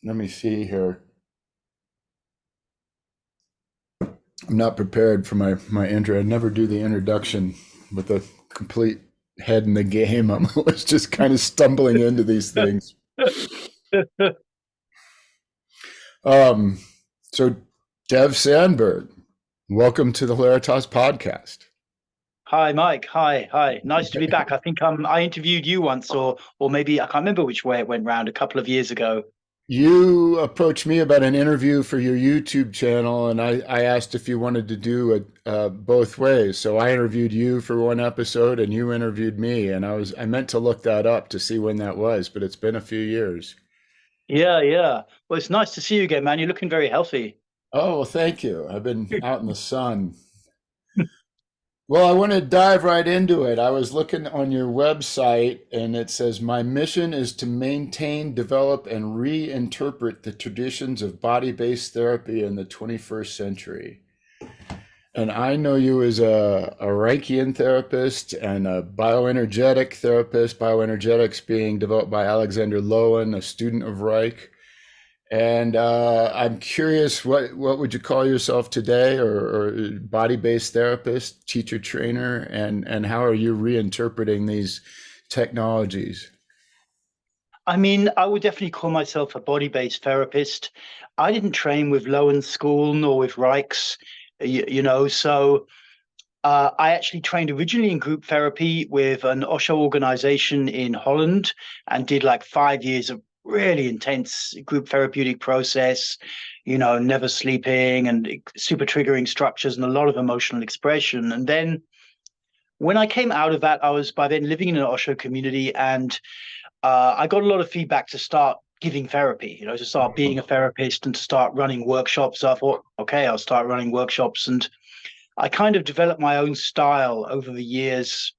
Let me see here. I'm not prepared for my intro. I never do the introduction with a complete head in the game. I'm always just kind of stumbling into these things. Um, so, Dev Sandberg, welcome to the Hilaritas podcast. Hi, Mike. Hi. Nice to be back. I think I interviewed you once, or maybe I can't remember which way it went round a couple of years ago. You approached me about an interview for your YouTube channel, and I asked if you wanted to do it both ways. So I interviewed you for one episode, and you interviewed me, and I meant to look that up to see when that was, but it's been a few years. Yeah. Well, it's nice to see you again, man. You're looking very healthy. Oh, well, thank you. I've been out in the sun. Well, I want to dive right into it. I was looking on your website and it says, my mission is to maintain, develop, and reinterpret the traditions of body based therapy in the 21st century. And I know you as a Reichian therapist and a bioenergetic therapist, bioenergetics being developed by Alexander Lowen, a student of Reich. And I'm curious, what would you call yourself today, or body-based therapist, teacher trainer, and how are you reinterpreting these technologies? I mean, I would definitely call myself a body-based therapist. I didn't train with Lowen School nor with Reichs, so I actually trained originally in group therapy with an Osho organization in Holland and did like 5 years of really intense group therapeutic process, never sleeping and super triggering structures and a lot of emotional expression. And then when I came out of that, I was by then living in an Osho community and I got a lot of feedback to start giving therapy, to start being a therapist and to start running workshops. So I thought, okay, I'll start running workshops. And I kind of developed my own style over the years,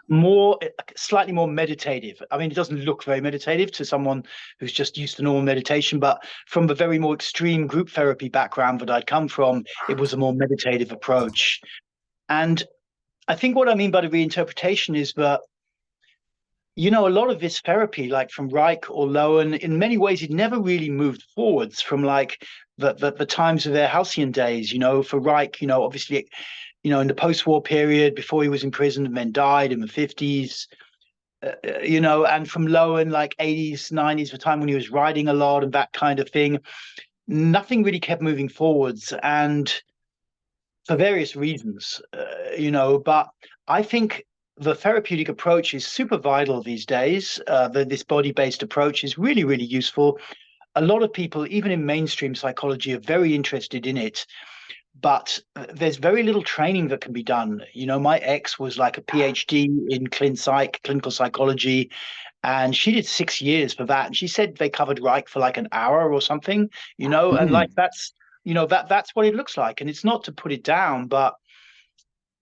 more slightly more meditative. I mean, it doesn't look very meditative to someone who's just used to normal meditation, but from the very more extreme group therapy background that I'd come from, it was a more meditative approach. And I think what I mean by the reinterpretation is that a lot of this therapy, like from Reich or Lowen, in many ways, it never really moved forwards from like the times of their halcyon days. For Reich, obviously, in the post-war period before he was imprisoned and then died in the 50s, and from Lowen, like 80s, 90s, the time when he was writing a lot and that kind of thing, nothing really kept moving forwards. And for various reasons, but I think the therapeutic approach is super vital these days. This body-based approach is really, really useful. A lot of people, even in mainstream psychology, are very interested in it, but there's very little training that can be done. My ex was like a PhD in clinical psychology, and she did 6 years for that. And she said they covered Reich for like an hour or something, and like Hmm. that's what it looks like. And it's not to put it down, but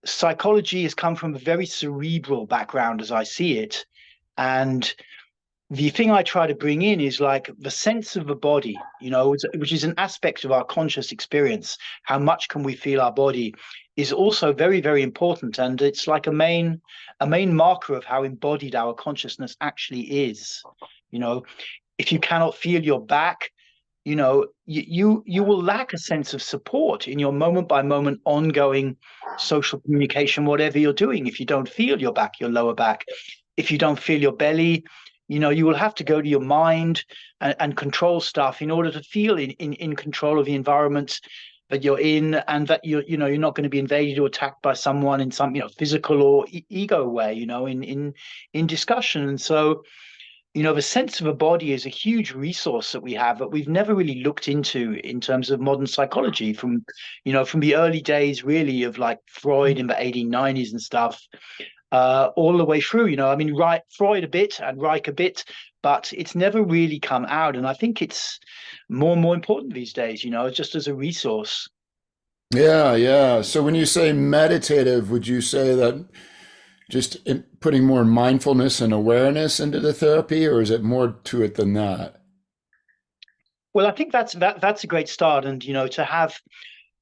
psychology has come from a very cerebral background as I see it. And the thing I try to bring in is like the sense of the body, which is an aspect of our conscious experience. How much can we feel our body is also very, very important. And it's like a main marker of how embodied our consciousness actually is. You know, if you cannot feel your back, you will lack a sense of support in your moment by moment ongoing social communication, whatever you're doing. If you don't feel your back, your lower back, if you don't feel your belly, you will have to go to your mind and control stuff in order to feel in control of the environment that you're in, and that you're not going to be invaded or attacked by someone in some physical or ego way, in discussion. And so the sense of a body is a huge resource that we have that we've never really looked into in terms of modern psychology from the early days, really, of like Freud in the 1890s and stuff, all the way through. I mean, Freud a bit and Reich a bit, but it's never really come out. And I think it's more and more important these days, just as a resource. Yeah, yeah. So when you say meditative, would you say that putting more mindfulness and awareness into the therapy, or is it more to it than that? Well, I think that's a great start. And to have,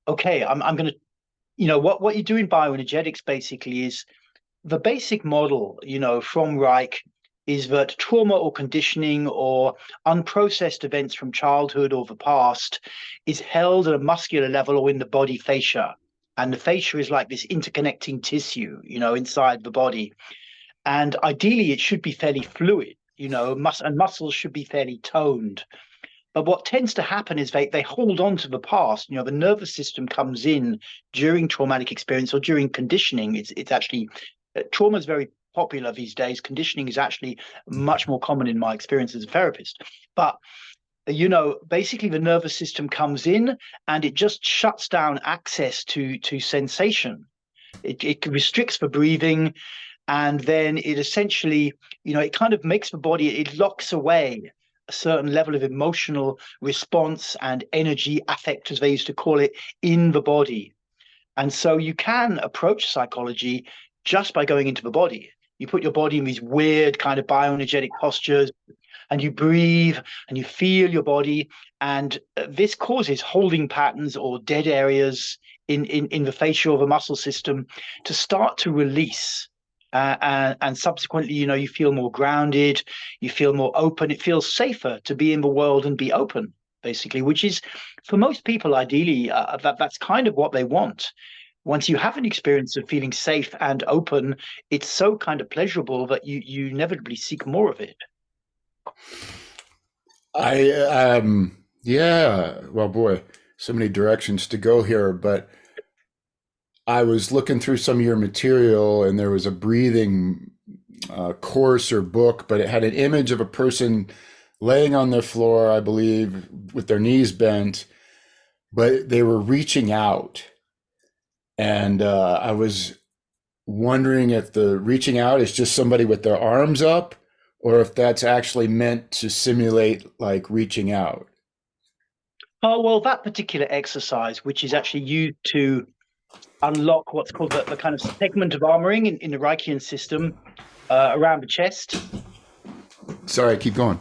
okay, I'm going to, what you do in bioenergetics basically is the basic model, from Reich is that trauma or conditioning or unprocessed events from childhood or the past is held at a muscular level or in the body fascia. And the fascia is like this interconnecting tissue, inside the body. And ideally, it should be fairly fluid, and muscles should be fairly toned. But what tends to happen is they hold on to the past. The nervous system comes in during traumatic experience or during conditioning. It's actually trauma is very popular these days. Conditioning is actually much more common in my experience as a therapist. But basically the nervous system comes in and it just shuts down access to sensation. It restricts the breathing, and then it essentially, it kind of makes the body, it locks away a certain level of emotional response and energy, affect, as they used to call it, in the body. And so you can approach psychology just by going into the body. You put your body in these weird kind of bioenergetic postures, and you breathe and you feel your body. And this causes holding patterns or dead areas in the fascia or the muscle system to start to release. And subsequently, you feel more grounded, you feel more open. It feels safer to be in the world and be open, basically, which is for most people, ideally, that's kind of what they want. Once you have an experience of feeling safe and open, it's so kind of pleasurable that you inevitably seek more of it. Yeah, well, boy, so many directions to go here, but I was looking through some of your material and there was a breathing course or book, but it had an image of a person laying on the floor, I believe, with their knees bent, but they were reaching out. And I was wondering if the reaching out is just somebody with their arms up, or if that's actually meant to simulate like reaching out. Oh, well, that particular exercise, which is actually used to unlock what's called the kind of segment of armoring in the Reichian system around the chest. Sorry, keep going.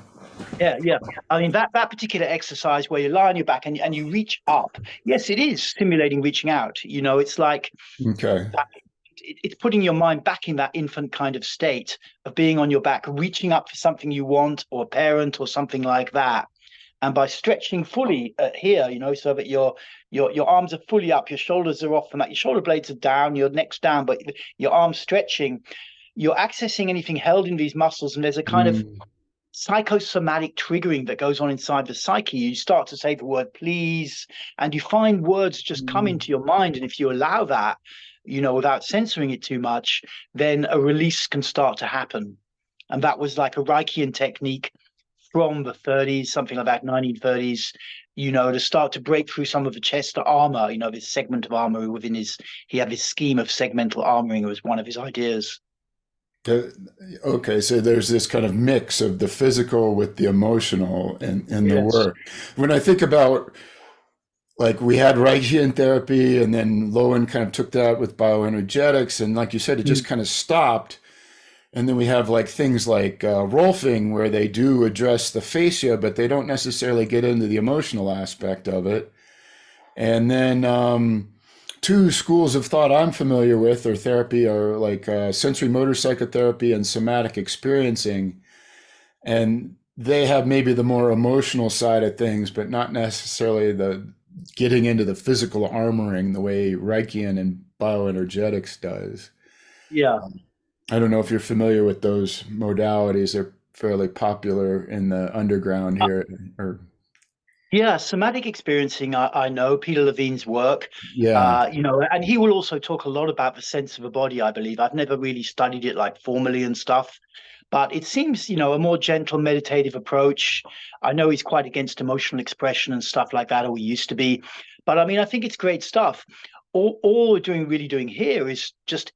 Yeah, yeah. I mean, that particular exercise where you lie on your back and you reach up. Yes, it is simulating reaching out. It's like Okay. that, it's putting your mind back in that infant kind of state of being on your back, reaching up for something you want, or a parent or something like that. And by stretching fully here, so that your arms are fully up, your shoulders are off from that, your shoulder blades are down, your neck's down, but your arms stretching, you're accessing anything held in these muscles, and there's a kind of Mm. psychosomatic triggering that goes on inside the psyche. You start to say the word please, and you find words just come into your mind. And if you allow that, without censoring it too much, then a release can start to happen. And that was like a Reichian technique from the 30s, something like that, 1930s, to start to break through some of the chest armor, this segment of armor within he had this scheme of segmental armoring. It was one of his ideas. Okay, so there's this kind of mix of the physical with the emotional in the Yes. work. When I think about like we had Reichian therapy and then Lowen kind of took that with bioenergetics, and like you said, it just kind of stopped. And then we have like things like Rolfing where they do address the fascia, but they don't necessarily get into the emotional aspect of it. And then two schools of thought I'm familiar with or therapy are like sensory motor psychotherapy and somatic experiencing. And they have maybe the more emotional side of things, but not necessarily the getting into the physical armoring the way Reichian and bioenergetics does. Yeah. I don't know if you're familiar with those modalities. They're fairly popular in the underground here. Or Yeah, somatic experiencing, I know Peter Levine's work, yeah, and he will also talk a lot about the sense of the body, I believe. I've never really studied it like formally and stuff, but it seems, a more gentle meditative approach. I know he's quite against emotional expression and stuff like that, or he used to be. But I mean, I think it's great stuff. All we're really doing here is just,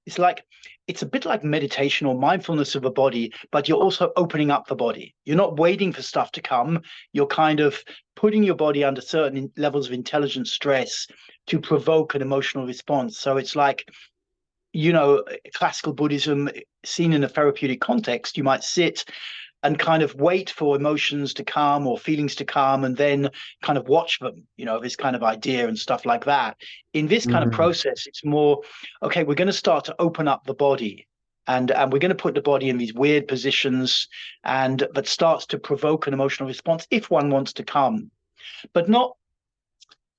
it's a bit like meditation or mindfulness of a body, but you're also opening up the body. You're not waiting for stuff to come. You're kind of putting your body under certain levels of intelligent stress to provoke an emotional response. So it's like, classical Buddhism seen in a therapeutic context, you might sit and kind of wait for emotions to come or feelings to come and then kind of watch them, this kind of idea and stuff like that. In this kind of mhm, process, it's more, okay, we're going to start to open up the body. and we're going to put the body in these weird positions, and that starts to provoke an emotional response if one wants to come, but not,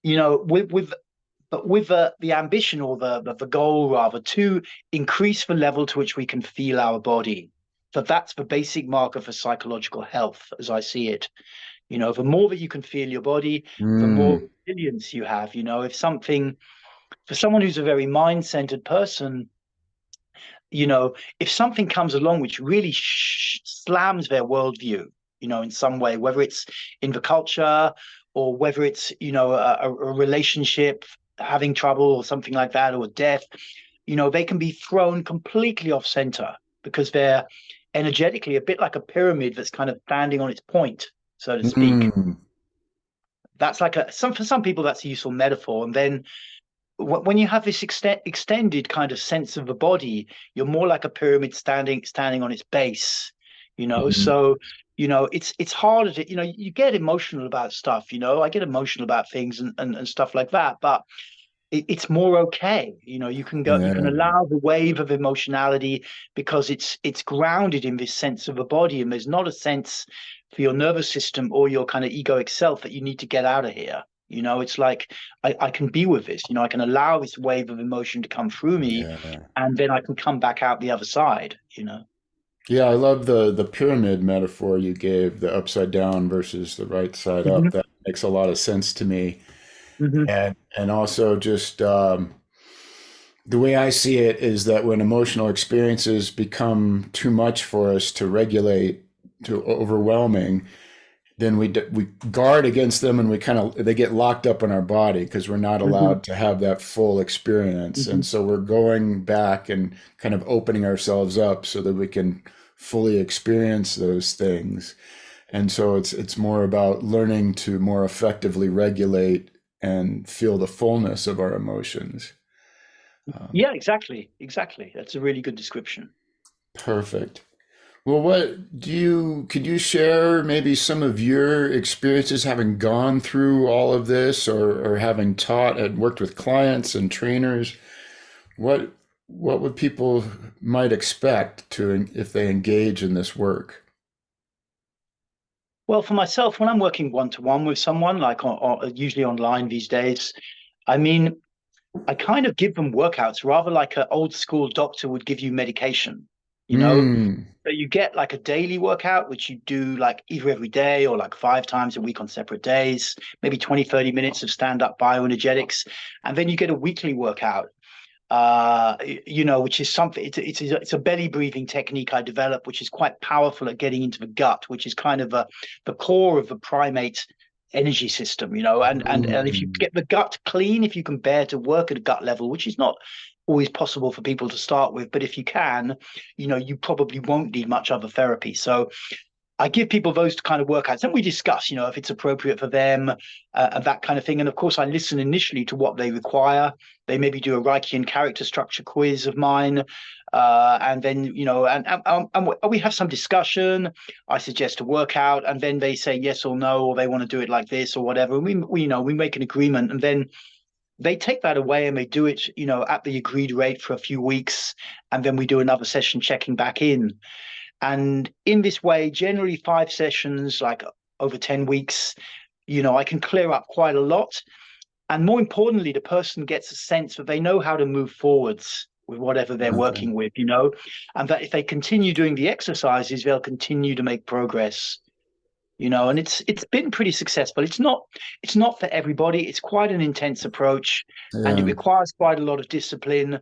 with the ambition, or the goal rather, to increase the level to which we can feel our body. That's the basic marker for psychological health, as I see it. The more that you can feel your body, the more Mm, resilience you have. If something, for someone who's a very mind-centered person, if something comes along which really slams their worldview, in some way, whether it's in the culture, or whether it's, a relationship having trouble or something like that, or death, they can be thrown completely off center because they're energetically a bit like a pyramid that's kind of standing on its point, so to speak. mm, That's like for some people, that's a useful metaphor. And then when you have this extended kind of sense of the body, you're more like a pyramid standing on its base. mm. So it's harder to, you get emotional about stuff. I get emotional about things and stuff like that, but it's more okay. You can Yeah, allow the wave of emotionality, because it's grounded in this sense of a body, and there's not a sense for your nervous system or your kind of egoic self that you need to get out of here. It's like, I can be with this. I can allow this wave of emotion to come through me, yeah. and then I can come back out the other side. Yeah, I love the pyramid metaphor you gave, the upside down versus the right side up. Hmm. That makes a lot of sense to me. Hmm. And also just the way I see it is that when emotional experiences become too much for us to regulate, to overwhelming, then we guard against them, and we kind of they get locked up in our body because we're not Hmm. allowed to have that full experience. Hmm. And so we're going back and kind of opening ourselves up so that we can fully experience those things. And so it's more about learning to more effectively regulate and feel the fullness of our emotions. Um, Yeah, exactly. That's a really good description. Perfect. Well, could you share maybe some of your experiences having gone through all of this, or having taught and worked with clients and trainers? What, what would people might expect to if they engage in this work? Well, for myself, when I'm working one-to-one with someone, like usually online these days, I mean, I kind of give them workouts rather like an old school doctor would give you medication, you know? Mm, So you get like a daily workout, which you do like either every day or like 5 times a week on separate days, maybe 20, 30 minutes of stand-up bioenergetics. And then you get a weekly workout, which is something, it's a belly breathing technique I developed, which is quite powerful at getting into the gut, which is kind of the core of the primate energy system, and if you mm, get the gut clean, if you can bear to work at a gut level, which is not always possible for people to start with, but if you can, you probably won't need much other therapy. So I give people those kind of workouts, and we discuss, if it's appropriate for them, and that kind of thing. And of course, I listen initially to what they require. They maybe do a Reichian character structure quiz of mine, and then and we have some discussion. I suggest a workout, and then they say yes or no, or they want to do it like this or whatever. And we make an agreement, and then they take that away and they do it, at the agreed rate for a few weeks, and then we do another session checking back in. And in this way, generally 5 sessions, like over 10 weeks, I can clear up quite a lot. And more importantly, the person gets a sense that they know how to move forwards with whatever they're okay. working with, and that if they continue doing the exercises, they'll continue to make progress. And it's been pretty successful. It's not for everybody. It's quite an intense approach, and it Yeah. requires quite a lot of discipline.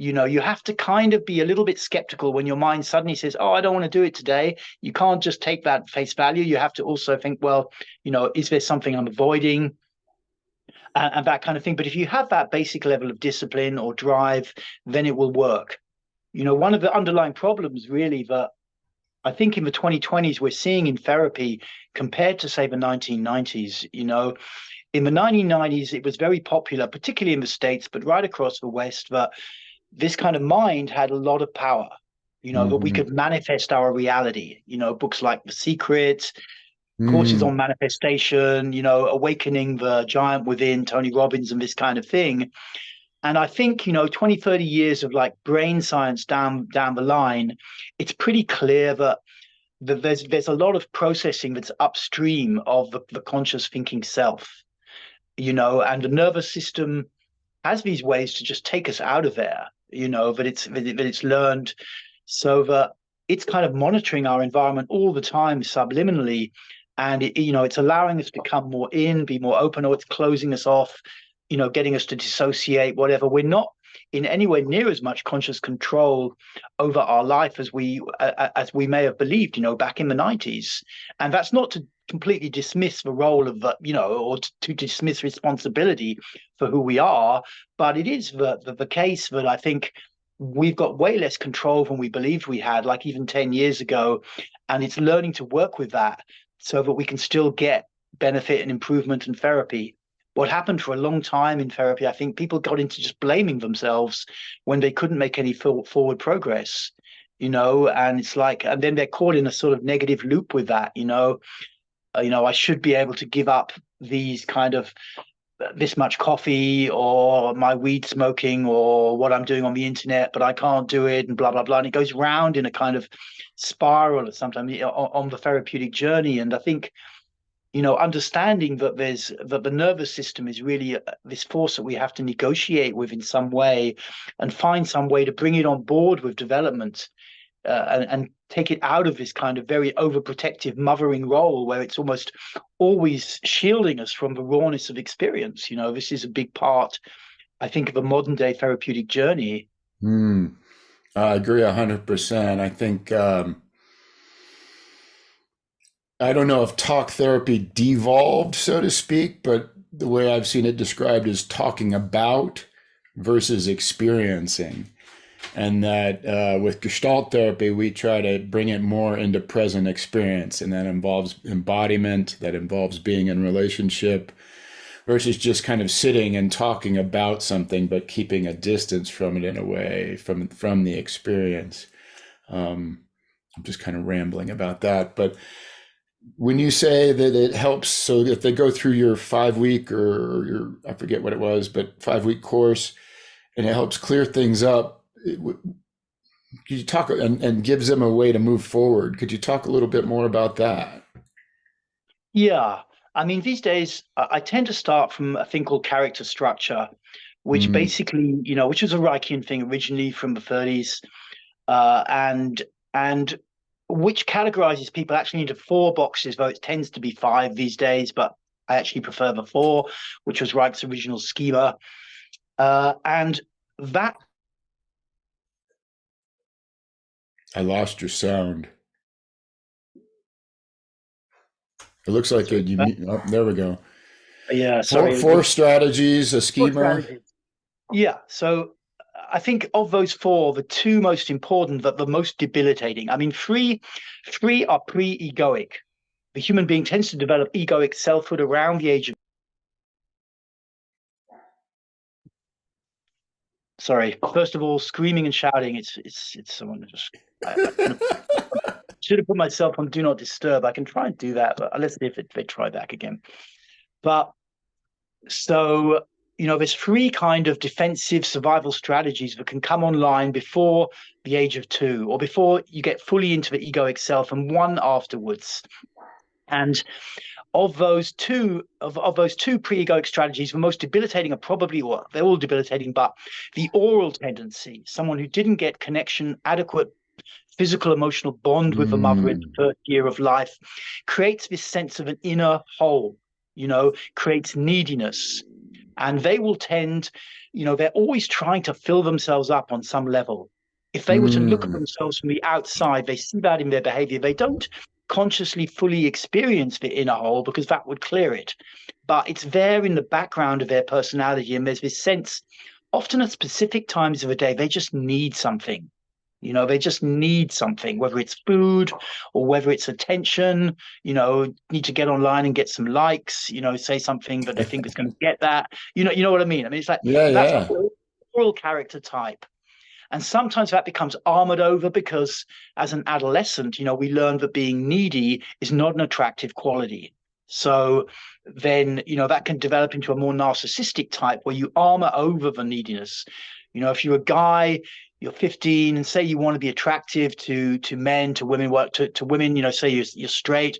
You have to kind of be a little bit skeptical when your mind suddenly says, oh, I don't want to do it today. You can't just take that face value. You have to also think, well, is there something I'm avoiding, and that kind of thing. But if you have that basic level of discipline or drive, then it will work. One of the underlying problems really that I think in the 2020s we're seeing in therapy compared to, say, the 1990s, in the 1990s, it was very popular, particularly in the States, but right across the West, that this kind of mind had a lot of power, that we Hmm. could manifest our reality. Books like The Secret, courses Mm, on manifestation, Awakening the Giant Within, Tony Robbins, and this kind of thing. And I think, 20, 30 years of like brain science down the line, it's pretty clear that there's a lot of processing that's upstream of the conscious thinking self, and the nervous system has these ways to just take us out of there, that it's learned so that it's kind of monitoring our environment all the time subliminally. And it's allowing us to come more in, be more open, or it's closing us off, getting us to dissociate, whatever. We're not in anywhere near as much conscious control over our life as we may have believed, back in the 90s. And that's not to completely dismiss the role of or to dismiss responsibility for who we are, but it is the case that I think we've got way less control than we believed we had, like even 10 years ago. And it's learning to work with that so that we can still get benefit and improvement in therapy. What happened for a long time in therapy, I think people got into just blaming themselves when they couldn't make any forward progress, and it's like, and then they're caught in a sort of negative loop with that, I should be able to give up these kind of this much coffee or my weed smoking or what I'm doing on the internet, but I can't do it, and blah, blah, blah. And it goes round in a kind of spiral sometimes on the therapeutic journey. And I think, understanding that the nervous system is really this force that we have to negotiate with in some way and find some way to bring it on board with development, and take it out of this kind of very overprotective mothering role where it's almost always shielding us from the rawness of experience. This is a big part, I think, of a modern day therapeutic journey. I agree 100%. I think I don't know if talk therapy devolved, so to speak, but the way I've seen it described is talking about versus experiencing. And that with Gestalt therapy, we try to bring it more into present experience. And that involves embodiment, that involves being in relationship versus just kind of sitting and talking about something, but keeping a distance from it in a way, from the experience. I'm just kind of rambling about that. But when you say that it helps, so if they go through your 5 week or your, I forget what it was, but 5 week course, and it helps clear things up, could you talk and gives them a way to move forward? Could you talk a little bit more about that? Yeah. I mean, these days, I tend to start from a thing called character structure, which Mm, basically, which is a Reichian thing originally from the 30s, and which categorizes people actually into four boxes, though it tends to be five these days, but I actually prefer the four, which was Reich's original schema. And that I lost your sound. It looks like sorry, oh, there we go. yeah, Four, sorry, four strategies, a four schema. strategies. Yeah, so I think of those four, the two most important, that the most debilitating. I mean, three are pre-egoic. The human being tends to develop egoic selfhood around the age of. Sorry, first of all, screaming and shouting. It's someone just. I should have put myself on do not disturb. I can try and do that, but let's see if they try back again. But so, there's three kind of defensive survival strategies that can come online before the age of 2, or before you get fully into the egoic self, and one afterwards. And of those two pre-egoic strategies, the most debilitating are probably, well, they're all debilitating, but the oral tendency, someone who didn't get connection, adequate physical emotional bond with the mother in the Mm, first year of life, creates this sense of an inner hole, creates neediness. And they will tend, they're always trying to fill themselves up on some level. If they were to look at mm, themselves from the outside, they see that in their behavior. They don't consciously fully experience the inner hole because that would clear it. But it's there in the background of their personality. And there's this sense, often at specific times of the day, they just need something. They just need something, whether it's food or whether it's attention, need to get online and get some likes, say something that they think is going to get that. You know what I mean? I mean, it's like yeah, that's yeah. oral character type. And sometimes that becomes armored over because as an adolescent, we learn that being needy is not an attractive quality. So then, that can develop into a more narcissistic type where you armor over the neediness. If you're a guy, you're 15, and say you want to be attractive to men, to women, to women, say you're straight,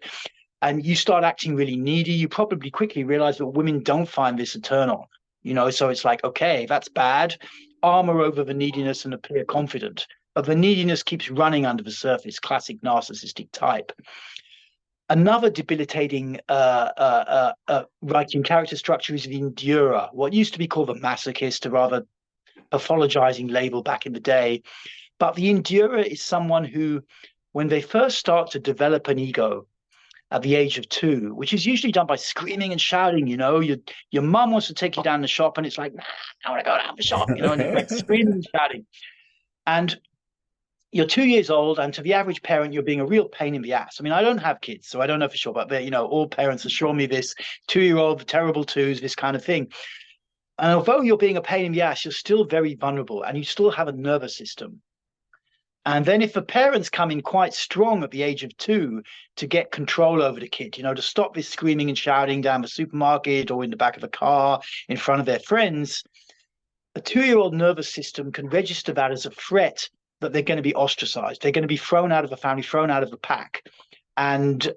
and you start acting really needy, you probably quickly realize that women don't find this eternal. So it's like, okay, that's bad. Armor over the neediness and appear confident. But the neediness keeps running under the surface, classic narcissistic type. Another debilitating writing character structure is the endurer, what used to be called the masochist, a rather pathologizing label back in the day. But the endurer is someone who, when they first start to develop an ego at the age of 2, which is usually done by screaming and shouting, your mum wants to take you down the shop and it's like, nah, I want to go down the shop, and it's like screaming and shouting. And you're 2 years old, and to the average parent, you're being a real pain in the ass. I mean, I don't have kids, so I don't know for sure, but all parents assure me this: 2-year-old, terrible twos, this kind of thing. And although you're being a pain in the ass, you're still very vulnerable, and you still have a nervous system. And then if the parents come in quite strong at the age of 2 to get control over the kid, to stop this screaming and shouting down the supermarket or in the back of a car in front of their friends, a 2-year-old nervous system can register that as a threat, that they're going to be ostracized. They're going to be thrown out of the family, thrown out of the pack. And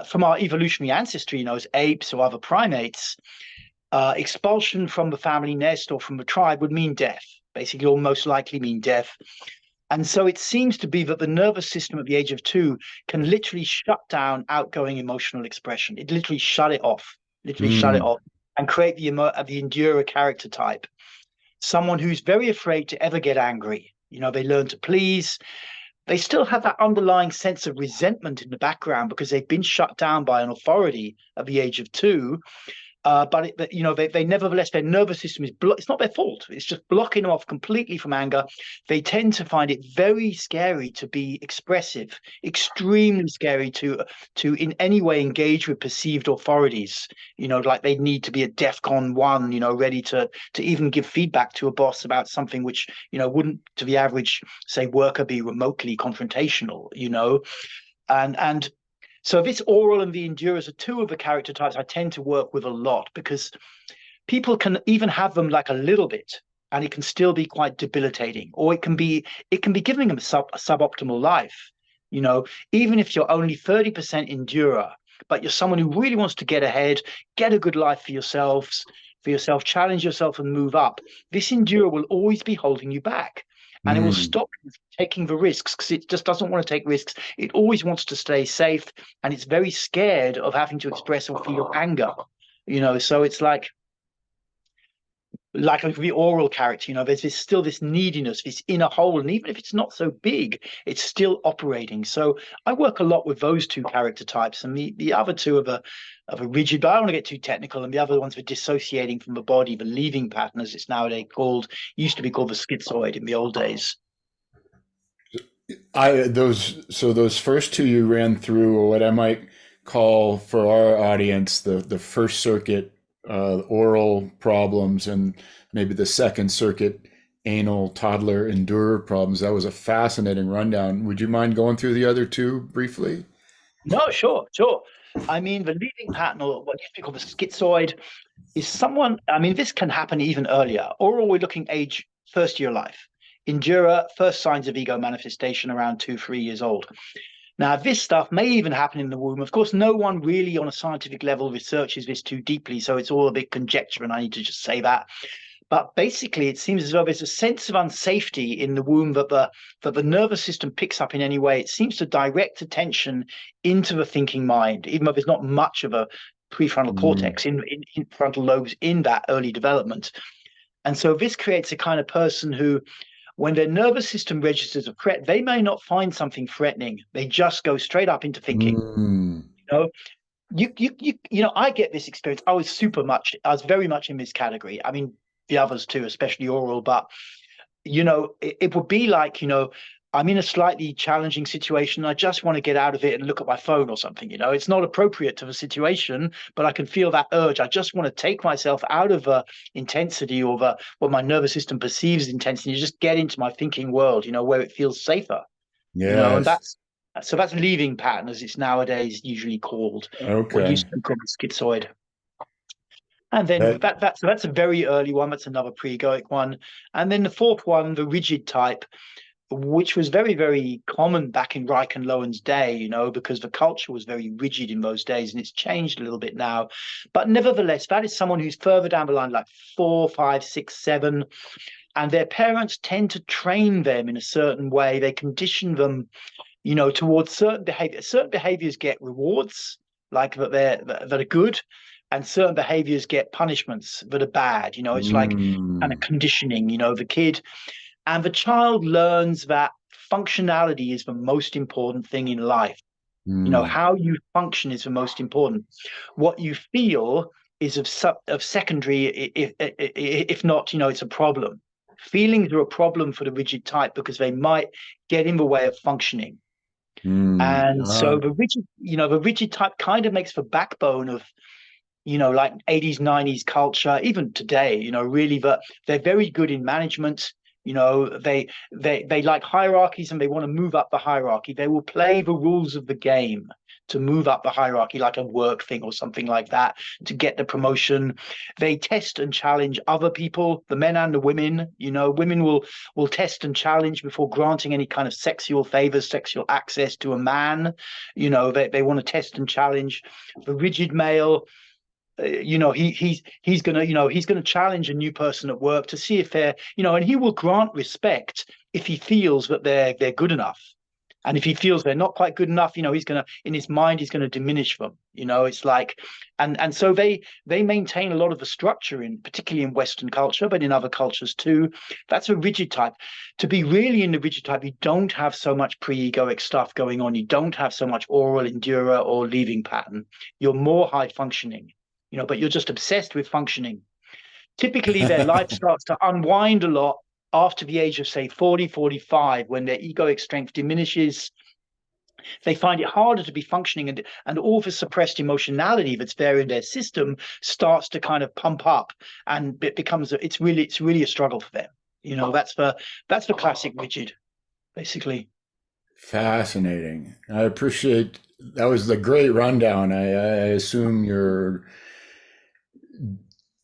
from our evolutionary ancestry, as apes or other primates, expulsion from the family nest or from the tribe would mean death, basically, or most likely mean death. And so it seems to be that the nervous system at the age of 2 can literally shut down outgoing emotional expression. It literally shut it off, and create the endurer character type. Someone who's very afraid to ever get angry. They learn to please. They still have that underlying sense of resentment in the background because they've been shut down by an authority at the age of 2. But they nevertheless, their nervous system is it's not their fault. It's just blocking them off completely from anger. They tend to find it very scary to be expressive, extremely scary to in any way engage with perceived authorities. Like they need to be a DEFCON 1, ready to even give feedback to a boss about something which wouldn't, to the average, say, worker, be remotely confrontational. And so this oral and the endurers are 2 of the character types I tend to work with a lot, because people can even have them like a little bit and it can still be quite debilitating, or it can be giving them a suboptimal life. Even if you're only 30% endurer, but you're someone who really wants to get ahead, get a good life for yourself, challenge yourself and move up, this endurer will always be holding you back. And it will stop you from taking the risks because it just doesn't want to take risks. It always wants to stay safe, and it's very scared of having to express or feel anger. So it's like the oral character. There's still this neediness, this inner hole, and even if it's not so big, it's still operating. So I work a lot with those 2 character types, and the other 2 of a rigid, but I don't want to get too technical, and the other ones were dissociating from the body, the leaving pattern, as it's nowadays called, used to be called the schizoid in the old days. Those first 2 you ran through are what I might call, for our audience, the first circuit oral problems, and maybe the second circuit anal toddler endurer problems. That was a fascinating rundown. Would you mind going through the other 2 briefly? No, sure. I mean, the leaving pattern, or what used to be called the schizoid, is someone, I mean, this can happen even earlier. Oral, we're looking age first year life. Endurer, first signs of ego manifestation around 2-3 years old. Now, this stuff may even happen in the womb. Of course, no one really on a scientific level researches this too deeply, so it's all a bit conjecture, and I need to just say that. But basically, it seems as though there's a sense of unsafety in the womb that the nervous system picks up in any way. It seems to direct attention into the thinking mind, even though there's not much of a prefrontal cortex in frontal lobes in that early development. And so this creates a kind of person who, when their nervous system registers a threat, they may not find something threatening. They just go straight up into thinking. I get this experience. I was very much in this category. I mean, the others too, especially oral, but it would be like, I'm in a slightly challenging situation. I just want to get out of it and look at my phone or something. It's not appropriate to the situation, but I can feel that urge. I just want to take myself out of the intensity or what my nervous system perceives as intensity, just get into my thinking world, where it feels safer. And Yes. So that's leaving pattern, as it's nowadays usually called, or Okay. used to be called schizoid. And then That, that's a very early one. That's another pre-egoic one. And then the fourth one, the rigid type, which was very, very common back in Reich and Lowen's day, because the culture was very rigid in those days, and it's changed a little bit now. But nevertheless, that is someone who's further down the line, like 4, 5, 6, 7, and their parents tend to train them in a certain way. They condition them, towards certain behavior. Certain behaviors get rewards, like that are good, and certain behaviors get punishments that are bad. It's like kind of mm, conditioning, the kid and the child learns that functionality is the most important thing in life. mm, How you function is the most important. What you feel is of secondary, if not, it's a problem. Feelings are a problem for the rigid type because they might get in the way of functioning. mm. And so the rigid type kind of makes the backbone of, like 80s, 90s culture, even today, really, that they're very good in management. They like hierarchies and they want to move up the hierarchy. They will play the rules of the game to move up the hierarchy, like a work thing or something like that, to get the promotion. They test and challenge other people, the men and the women. Women will test and challenge before granting any kind of sexual favors, sexual access to a man. They want to test and challenge. The rigid male, he's gonna challenge a new person at work to see if they're, and he will grant respect if he feels that they're good enough. And if he feels they're not quite good enough, he's gonna, in his mind, he's gonna diminish them. It's like, and so they maintain a lot of the structure, in particularly in Western culture, but in other cultures too. That's a rigid type. To be really in the rigid type, you don't have so much pre-egoic stuff going on. You don't have so much oral endura or leaving pattern. You're more high functioning, but you're just obsessed with functioning. Typically, their life starts to unwind a lot after the age of, say, 40, 45, when their egoic strength diminishes. They find it harder to be functioning, and all the suppressed emotionality that's there in their system starts to kind of pump up, and it becomes it's really a struggle for them. That's the classic rigid, basically. Fascinating. I appreciate that was the great rundown. I assume your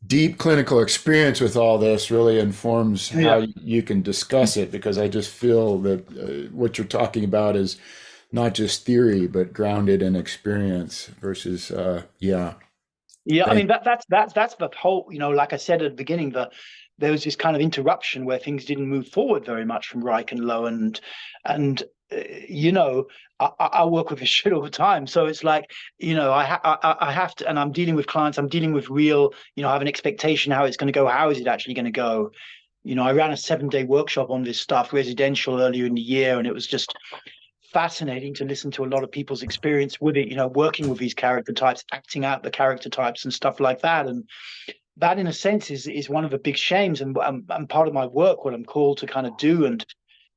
deep clinical experience with all this really informs Yeah. how you can discuss it because I just feel that what you're talking about is not just theory but grounded in experience versus yeah. Yeah, I Thank mean that's the whole, like I said at the beginning, there was this kind of interruption where things didn't move forward very much from Reich and Low, and you know, I work with this shit all the time, so it's like, I have to, and I'm dealing with clients, I'm dealing with real, I have an expectation how it's going to go, how is it actually going to go? I ran a 7-day workshop on this stuff, residential, earlier in the year, and it was just fascinating to listen to a lot of people's experience with it, working with these character types, acting out the character types and stuff like that. And that, in a sense, is one of the big shames, and part of my work, what I'm called to kind of do, and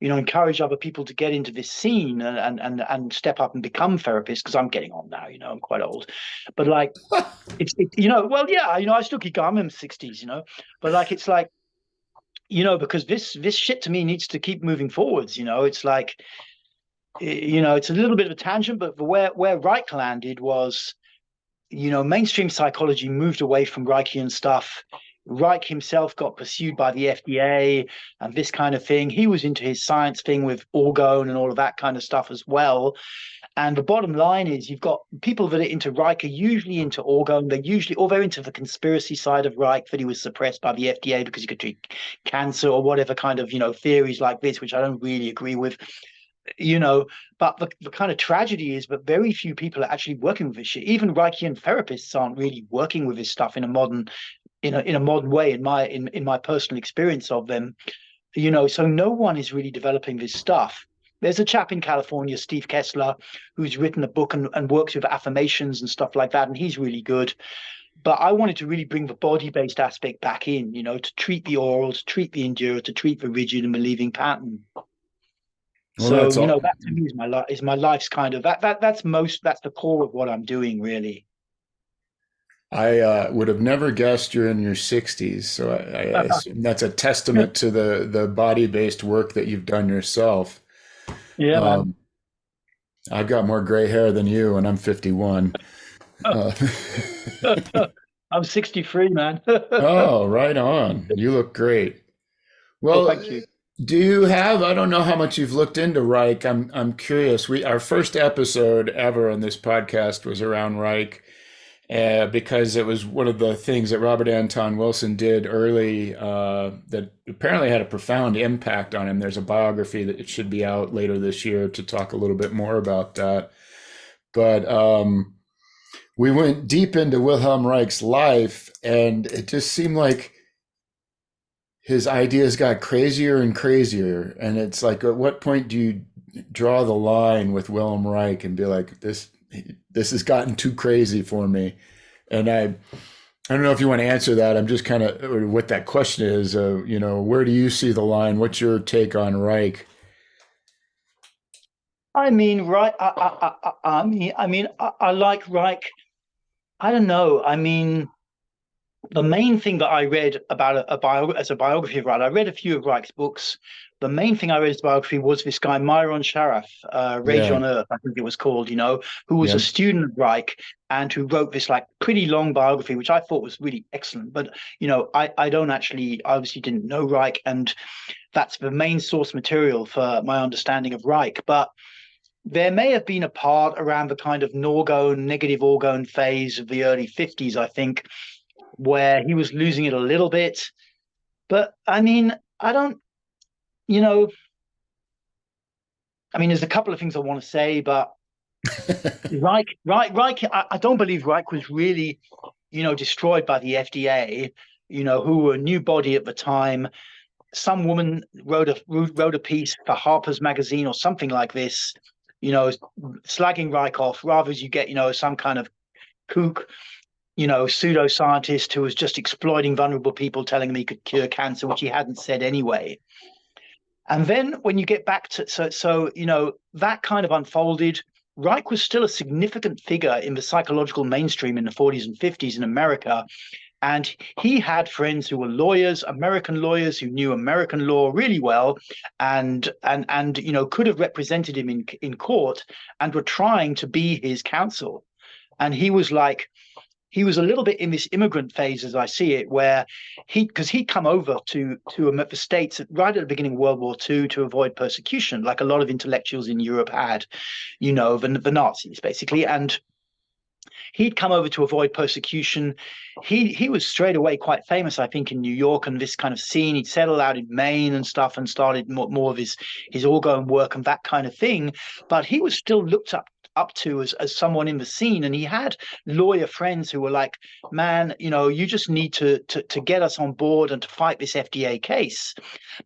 encourage other people to get into this scene and step up and become therapists, because I'm getting on now, I'm quite old, but like well, yeah, I still keep going, I'm in the 60s, but like it's like, because this shit to me needs to keep moving forwards. It's like, it's a little bit of a tangent, but where Reich landed was, mainstream psychology moved away from Reichian stuff. Reich himself got pursued by the FDA and this kind of thing. He was into his science thing with orgone and all of that kind of stuff as well. And the bottom line is, you've got people that are into Reich are usually into orgone. They're into the conspiracy side of Reich, that he was suppressed by the FDA because he could treat cancer or whatever kind of, theories like this, which I don't really agree with. But the kind of tragedy is that very few people are actually working with this shit. Even Reichian therapists aren't really working with this stuff in a modern way, in my personal experience of them. So no one is really developing this stuff. There's a chap in California, Steve Kessler, who's written a book and works with affirmations and stuff like that, and he's really good. But I wanted to really bring the body-based aspect back in, to treat the oral, to treat the enduro, to treat the rigid and believing pattern. well So, that's all. that to me is my life's kind of that's the core of what I'm doing, really. I would have never guessed you're in your 60s, so I assume that's a testament to the body-based work that you've done yourself. Yeah, man. Um, I've got more gray hair than you, and I'm 51. Uh, I'm 63, man. oh, right on. You look great. Well, Well, thank you. do you have, I don't know how much you've looked into Reich. I'm curious. Our first episode ever on this podcast was around Reich, because it was one of the things that Robert Anton Wilson did early, that apparently had a profound impact on him. There's a biography that it should be out later this year to talk a little bit more about that. But we went deep into Wilhelm Reich's life, and it just seemed like his ideas got crazier and crazier. And it's like, at what point do you draw the line with Wilhelm Reich and be like, this has gotten too crazy for me? And I don't know if you want to answer that. I'm just kind of what that question is. Where do you see the line? What's your take on Reich? I mean, right. I like Reich. I don't know. I mean, the main thing that I read about as a biography of Reich, I read a few of Reich's books. The main thing I read as a biography was this guy Myron Sharaf, Rage Yeah, on Earth, I think it was called. Who was a yeah. student of Reich and who wrote this like pretty long biography, which I thought was really excellent. But I don't actually, obviously didn't know Reich, and that's the main source material for my understanding of Reich. But there may have been a part around the kind of Norgone, negative orgone phase of the early 50s, I think, where he was losing it a little bit. But I mean, I don't, you know, I mean, there's a couple of things I want to say, but Reich, I don't believe Reich was really, destroyed by the FDA, who were a new body at the time. Some woman wrote a piece for Harper's Magazine or something like this, slagging Reich off, rather as you get, some kind of kook, pseudoscientist who was just exploiting vulnerable people, telling him he could cure cancer, which he hadn't said anyway. And then when you get back to that kind of unfolded. Reich was still a significant figure in the psychological mainstream in the 40s and 50s in America. And he had friends who were lawyers, American lawyers who knew American law really well, and could have represented him in court and were trying to be his counsel. And he was a little bit in this immigrant phase, as I see it, where because he'd come over to the States right at the beginning of World War II to avoid persecution, like a lot of intellectuals in Europe had, the Nazis basically, and he'd come over to avoid persecution. He was straight away quite famous, I think, in New York and this kind of scene. He'd settled out in Maine and stuff and started more of his orgone work and that kind of thing. But he was still looked up to as someone in the scene, and he had lawyer friends who were like, man, you just need to get us on board and to fight this FDA case.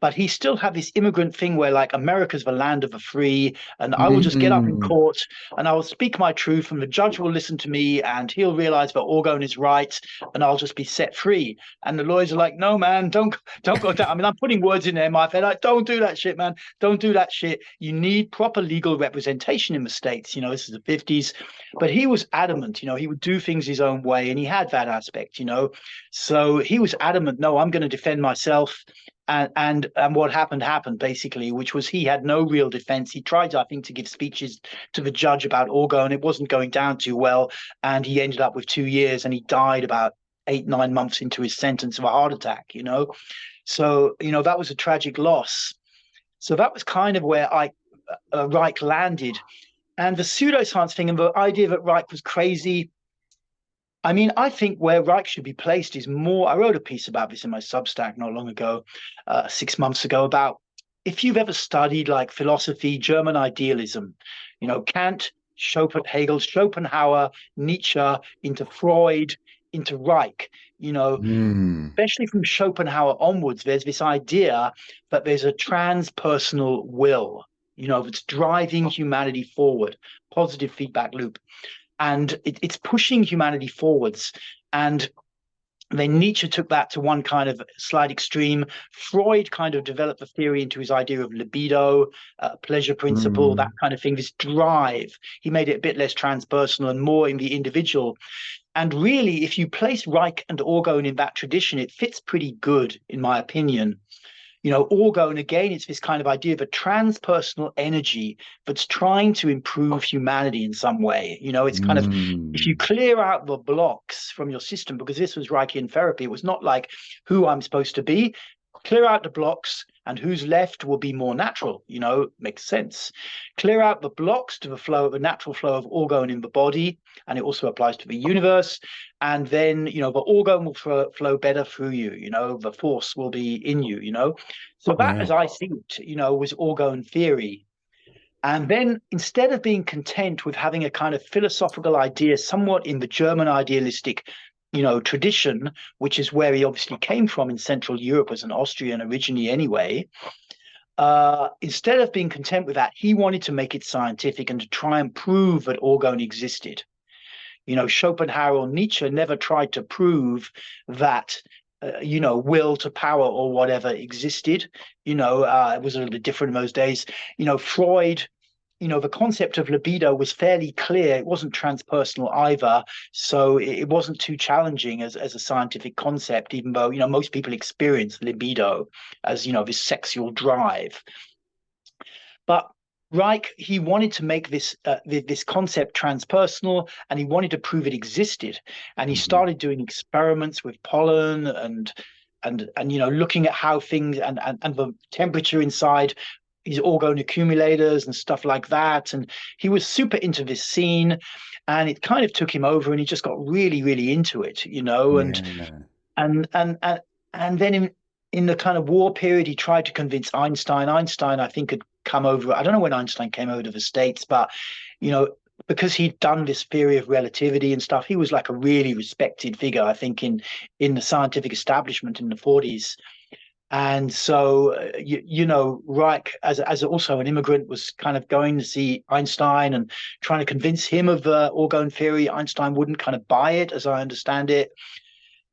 But he still had this immigrant thing where like America's the land of the free, and I will just get up in Mm. court and I will speak my truth, and the judge will listen to me, and he'll realize that orgone is right, and I'll just be set free. And the lawyers are like, no, man, don't go down. I mean, I'm putting words in there, my head. Like, don't do that shit, man. Don't do that shit. You need proper legal representation in the States. This is the 50s. But he was adamant, he would do things his own way, and he had that aspect. So he was adamant, no, I'm going to defend myself. And what happened basically, which was he had no real defense. He tried, I think, to give speeches to the judge about orgone. It wasn't going down too well, and he ended up with 2 years, and he died about 8-9 months into his sentence of a heart attack. So that was a tragic loss. So that was kind of where Reich landed, and the pseudoscience thing and the idea that Reich was crazy. I mean, I think where Reich should be placed is more. I wrote a piece about this in my Substack not long ago, 6 months ago, about if you've ever studied like philosophy, German idealism, Kant, Hegel, Schopenhauer, Nietzsche, into Freud, into Reich, Mm. especially from Schopenhauer onwards, there's this idea that there's a transpersonal will, that's driving humanity forward, positive feedback loop, and it's pushing humanity forwards. And then Nietzsche took that to one kind of slight extreme. Freud kind of developed the theory into his idea of libido, pleasure principle, that Mm. kind of thing, this drive. He made it a bit less transpersonal and more in the individual. And really, if you place Reich and orgone in that tradition, it fits pretty good, in my opinion. orgone, again, it's this kind of idea of a transpersonal energy that's trying to improve humanity in some way. It's kind of, if you Mm. clear out the blocks from your system, because this was Reichian therapy, it was not like who I'm supposed to be. Clear out the blocks, and who's left will be more natural. Makes sense. Clear out the blocks to the natural flow of orgone in the body, and it also applies to the universe. And then, the orgone will flow better through you. The force will be in you. So that, Yeah. as I see it, was orgone theory. And then, instead of being content with having a kind of philosophical idea, somewhat in the German idealistic, tradition, which is where he obviously came from in Central Europe as an Austrian originally anyway, instead of being content with that, he wanted to make it scientific and to try and prove that orgone existed. Schopenhauer or Nietzsche never tried to prove that will to power or whatever existed. It was a little bit different in those days. Freud, the concept of libido was fairly clear. It wasn't transpersonal either, so it wasn't too challenging as a scientific concept, even though most people experience libido as this sexual drive. But Reich, he wanted to make this concept transpersonal, and he wanted to prove it existed. And he Mhm. started doing experiments with pollen and looking at how things and the temperature inside his orgone accumulators and stuff like that. And he was super into this scene, and it kind of took him over, and he just got really, really into it, Yeah. and and and and then in the kind of war period, he tried to convince Einstein. Einstein, I think, had come over. I don't know when Einstein came over to the States, but because he'd done this theory of relativity and stuff, he was like a really respected figure, I think, in the scientific establishment in the 40s. And so, Reich, as also an immigrant, was kind of going to see Einstein and trying to convince him of orgone theory. Einstein wouldn't kind of buy it, as I understand it.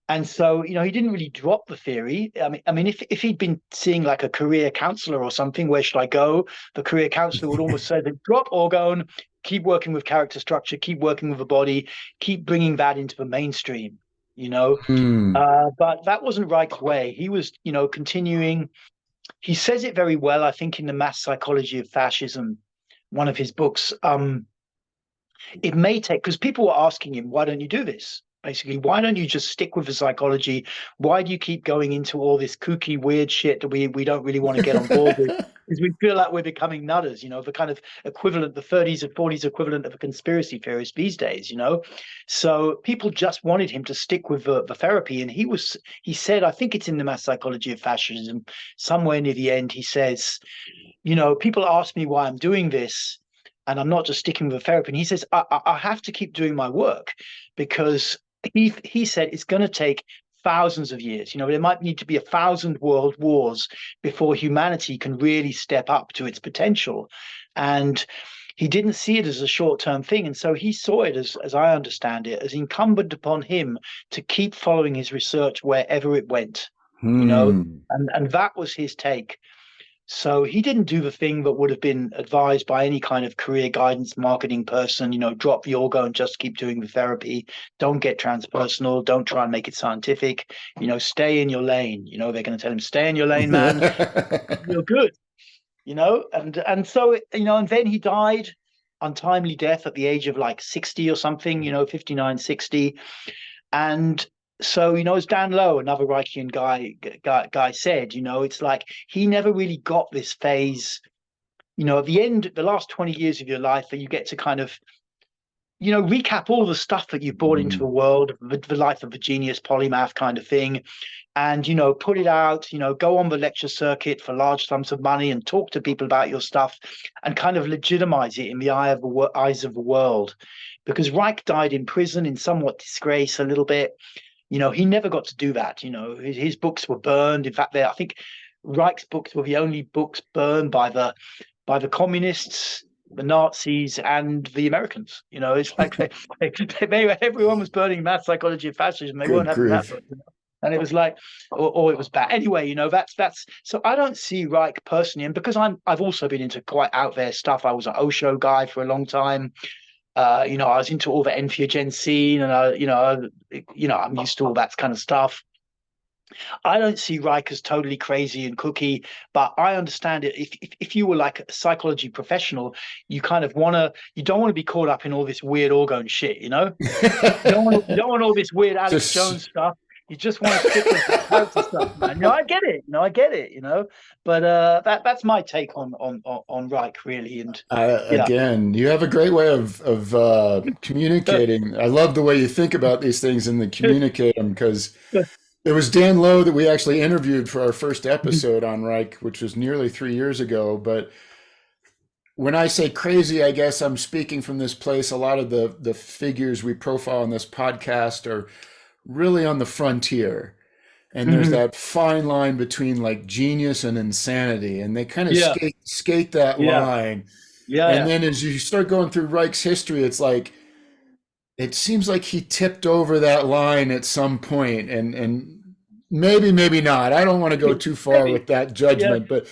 And so, he didn't really drop the theory. I mean, if he'd been seeing like a career counselor or something, where should I go? The career counselor would almost say, drop orgone, keep working with character structure, keep working with the body, keep bringing that into the mainstream, you know. Hmm. But that wasn't Reich's way. He was, continuing. He says it very well, I think, in The Mass Psychology of Fascism, one of his books. It may take, because people were asking him, why don't you do this? Basically, why don't you just stick with the psychology? Why do you keep going into all this kooky, weird shit that we don't really want to get on board with? Because we feel like we're becoming nutters, the kind of equivalent, the 30s and 40s equivalent of a conspiracy theorist these days. So people just wanted him to stick with the therapy. And he said, I think it's in The Mass Psychology of Fascism, somewhere near the end, he says, people ask me why I'm doing this, and I'm not just sticking with the therapy. And he says, I have to keep doing my work, because he said it's going to take thousands of years. There might need to be 1,000 world wars before humanity can really step up to its potential. And he didn't see it as a short-term thing. And so he saw it, as I understand it, as incumbent upon him to keep following his research wherever it went, Hmm. and that was his take. So he didn't do the thing that would have been advised by any kind of career guidance marketing person, drop the orgo and just keep doing the therapy. Don't get transpersonal. Don't try and make it scientific. Stay in your lane. They're going to tell him, stay in your lane, man. You're good. And so, and then he died untimely death at the age of like 60 or something, 59, 60. And so, as Dan Lowe, another Reichian guy said, it's like he never really got this phase, at the end, the last 20 years of your life, that you get to kind of, recap all the stuff that you brought into the Hmm. world, the life of a genius polymath kind of thing, and, put it out, go on the lecture circuit for large sums of money and talk to people about your stuff and kind of legitimize it in the eyes of the world. Because Reich died in prison in somewhat disgrace a little bit. He never got to do that. His books were burned. In fact, I think Reich's books were the only books burned by the communists, the Nazis, and the Americans. It's like everyone was burning Mass Psychology of Fascism. They weren't Good having that grief. book. And it was like, or it was bad. Anyway, that's so I don't see Reich personally, and because I've also been into quite out there stuff. I was an Osho guy for a long time. I was into all the entheogen scene, and I'm used to all that kind of stuff. I don't see Reich as totally crazy and cookie, but I understand it. If you were like a psychology professional, you kind of you don't want to be caught up in all this weird orgone shit, you know? You don't want all this weird Alex Just Jones stuff. You just want to stick with the character stuff, man. I get it. I get it. But that's my take on Reich, really. And yeah, again, you have a great way of communicating. I love the way you think about these things and then communicate them because it was Dan Lowe that we actually interviewed for our first episode on Reich, which was nearly 3 years ago. But when I say crazy, I guess I'm speaking from this place. A lot of the figures we profile on this podcast are really on the frontier. And there's Mhm. that fine line between like genius and insanity. And they kind of Yeah, skate that yeah, line. yeah, And yeah. then as you start going through Reich's history, it's like it seems like he tipped over that line at some point, and maybe not. I don't want to go too far Maybe. with that Yeah, judgment, but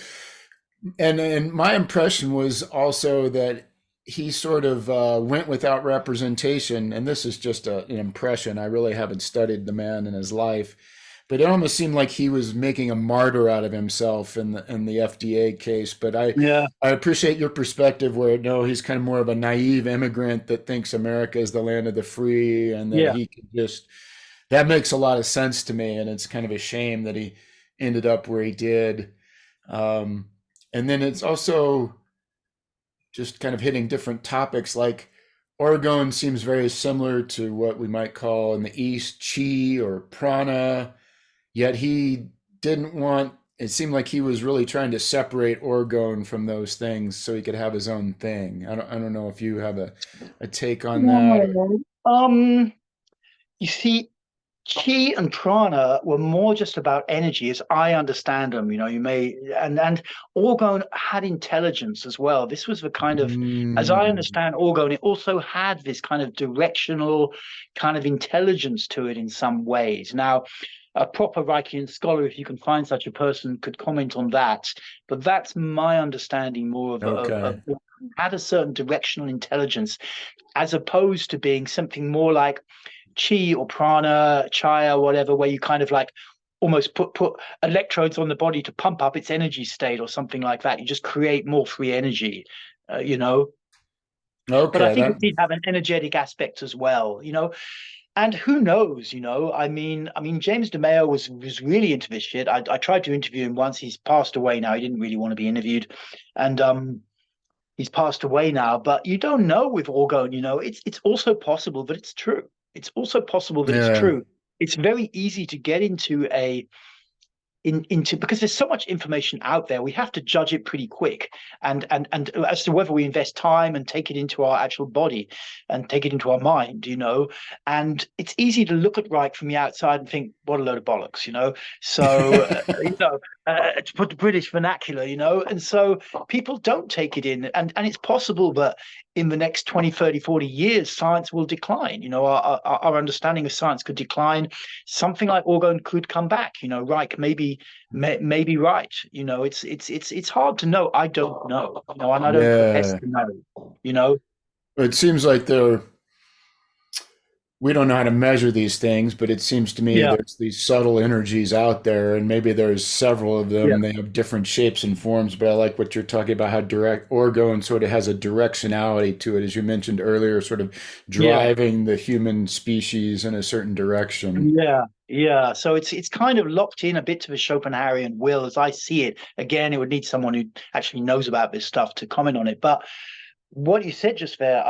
and my impression was also that he sort of went without representation, and this is just an impression. I really haven't studied the man in his life, but it almost seemed like he was making a martyr out of himself in the FDA case. But yeah, I appreciate your perspective, where no, he's kind of more of a naive immigrant that thinks America is the land of the free, and that yeah. he could just. That makes a lot of sense to me, and it's kind of a shame that he ended up where he did. Um, and then it's also just kind of hitting different topics like orgone seems very similar to what we might call in the East chi or prana, yet he didn't want, it seemed like he was really trying to separate orgone from those things so he could have his own thing. I don't know if you have a take on that. Or, No. You see, Chi and prana were more just about energy, as I understand them. You may and orgone had intelligence as well. This was the kind of, as I mm, understand orgone, it also had this kind of directional kind of intelligence to it in some ways. Now, a proper Reichian scholar, if you can find such a person, could comment on that. But that's my understanding more of okay. had a certain directional intelligence, as opposed to being something more like chi or prana, chaya, whatever, where you kind of like almost put electrodes on the body to pump up its energy state or something like that. You just create more free energy, you know. But I Okay, think that it did have an energetic aspect as well, And who knows, I mean, James DeMeo was really into this shit. I tried to interview him once. He's passed away now. He didn't really want to be interviewed, and he's passed away now. But you don't know with orgone, it's also possible that it's true. It's also possible that it's yeah. true. It's very easy to get into into because there's so much information out there. We have to judge it pretty quick, and as to whether we invest time and take it into our actual body and take it into our mind, and it's easy to look at Reich from the outside and think, what a load of bollocks, so to put the British vernacular, and so people don't take it in, and it's possible that in the next 20, 30, 40 years science will decline. Our understanding of science could decline. Something like orgone could come back. Reich may be right. It's hard to know. I don't know. And I don't profess Yeah. to know. You know. It seems like we don't know how to measure these things, but it seems to me Yeah. there's these subtle energies out there, and maybe there's several of Yeah. them. They have different shapes and forms, but I like what you're talking about, how direct orgone sort of has a directionality to it, as you mentioned earlier, sort of Yeah. driving the human species in a certain direction. Yeah. Yeah. So it's kind of locked in a bit to the Schopenhauerian will, as I see it. Again, it would need someone who actually knows about this stuff to comment on it. But what you said just there,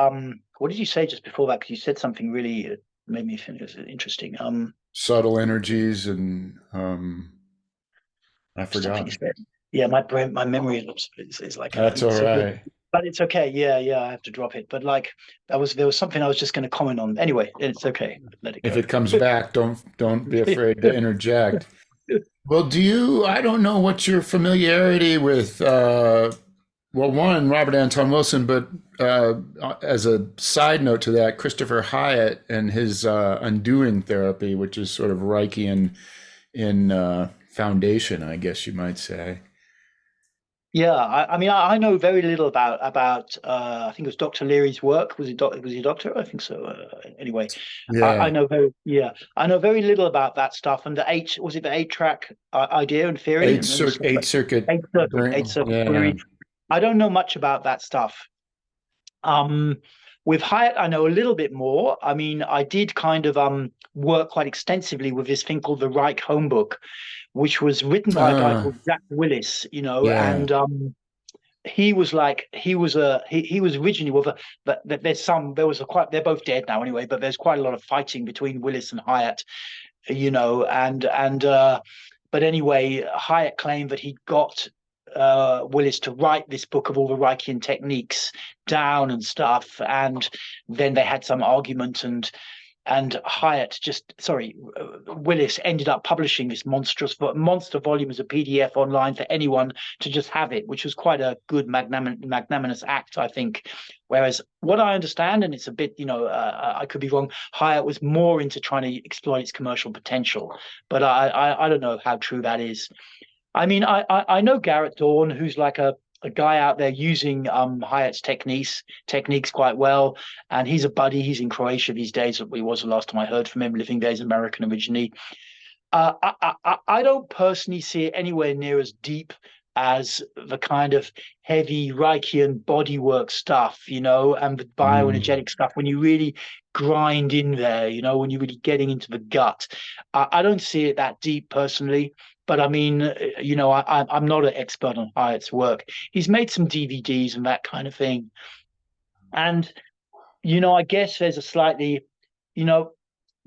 what did you say just before that? Because you said something really made me think it was interesting. Subtle energies, and I Something you forgot. said. Yeah, my brain, my memory is like That's all so good. right. But it's okay. Yeah, yeah, I have to drop it. But like there was something I was just going to comment on. Anyway, it's okay. Let it If go. it comes back, don't be afraid to interject. Well, I don't know what's your familiarity with, well, one, Robert Anton Wilson, but as a side note to that, Christopher Hyatt and his undoing therapy, which is sort of Reichian in foundation, I guess you might say. Yeah, I mean, I know very little about. I think it was Dr. Leary's work. Was he a doctor? I think so. Anyway, I Yeah. know I know very little about that stuff. And the eight was it the 8 track idea and theory and stuff Eight like circuit eight circuit yeah. theory. I don't know much about that stuff. Um, with Hyatt, I know a little bit more. I mean, I did kind of work quite extensively with this thing called the Reich Homebook, which was written by a guy Uh called Jack Willis, yeah. and he was like he was originally with a but there was a quite they're both dead now anyway, but there's quite a lot of fighting between Willis and Hyatt, and but anyway, Hyatt claimed that he got Willis to write this book of all the Reichian techniques down and stuff, and then they had some argument, and Hyatt Willis ended up publishing this monster volume as a PDF online for anyone to just have it, which was quite a good magnanimous act, I think. Whereas what I understand, and it's a bit, I could be wrong, Hyatt was more into trying to exploit its commercial potential, but I don't know how true that is. I mean, I know Garrett Dawn, who's like a guy out there using Hyatt's techniques quite well, and he's a buddy. He's in Croatia these days. He was the last time I heard from him. Living there, he's American originally. I don't personally see it anywhere near as deep as the kind of heavy Reichian bodywork stuff, and the Mm. bioenergetic stuff when you really grind in there, when you're really getting into the gut. I don't see it that deep personally. But I mean, I'm not an expert on Hyatt's work. He's made some DVDs and that kind of thing. And, I guess there's a slightly, you know,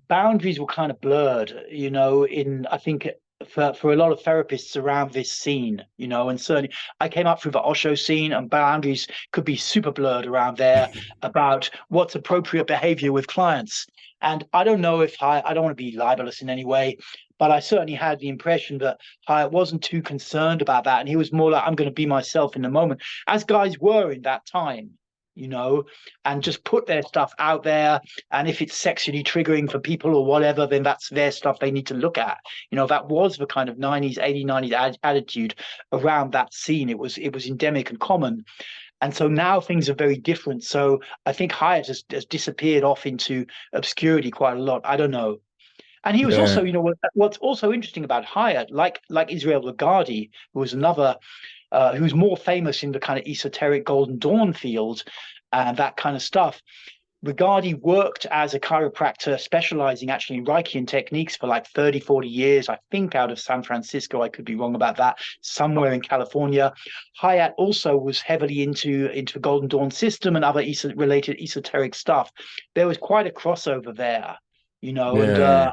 boundaries were kind of blurred, in I think for a lot of therapists around this scene, and certainly I came up through the Osho scene, and boundaries could be super blurred around there about what's appropriate behavior with clients. And I don't know if I don't want to be libelous in any way, but I certainly had the impression that Hyatt wasn't too concerned about that, and he was more like, I'm going to be myself in the moment, as guys were in that time, you know, and just put their stuff out there, and if it's sexually triggering for people or whatever, then that's their stuff they need to look at. That was the kind of 90s, 80s, 90s attitude around that scene. It was endemic and common. And so now things are very different. So I think Hyatt has disappeared off into obscurity quite a lot. I don't know. And he was Yeah. also, what's also interesting about Hyatt, like Israel Regardie, who was another who's more famous in the kind of esoteric Golden Dawn field and that kind of stuff. Regardie worked as a chiropractor, specializing actually in Reichian techniques for like 30, 40 years, I think out of San Francisco. I could be wrong about that, somewhere in California. Hyatt also was heavily into Golden Dawn system and other related esoteric stuff. There was quite a crossover there, and Yeah.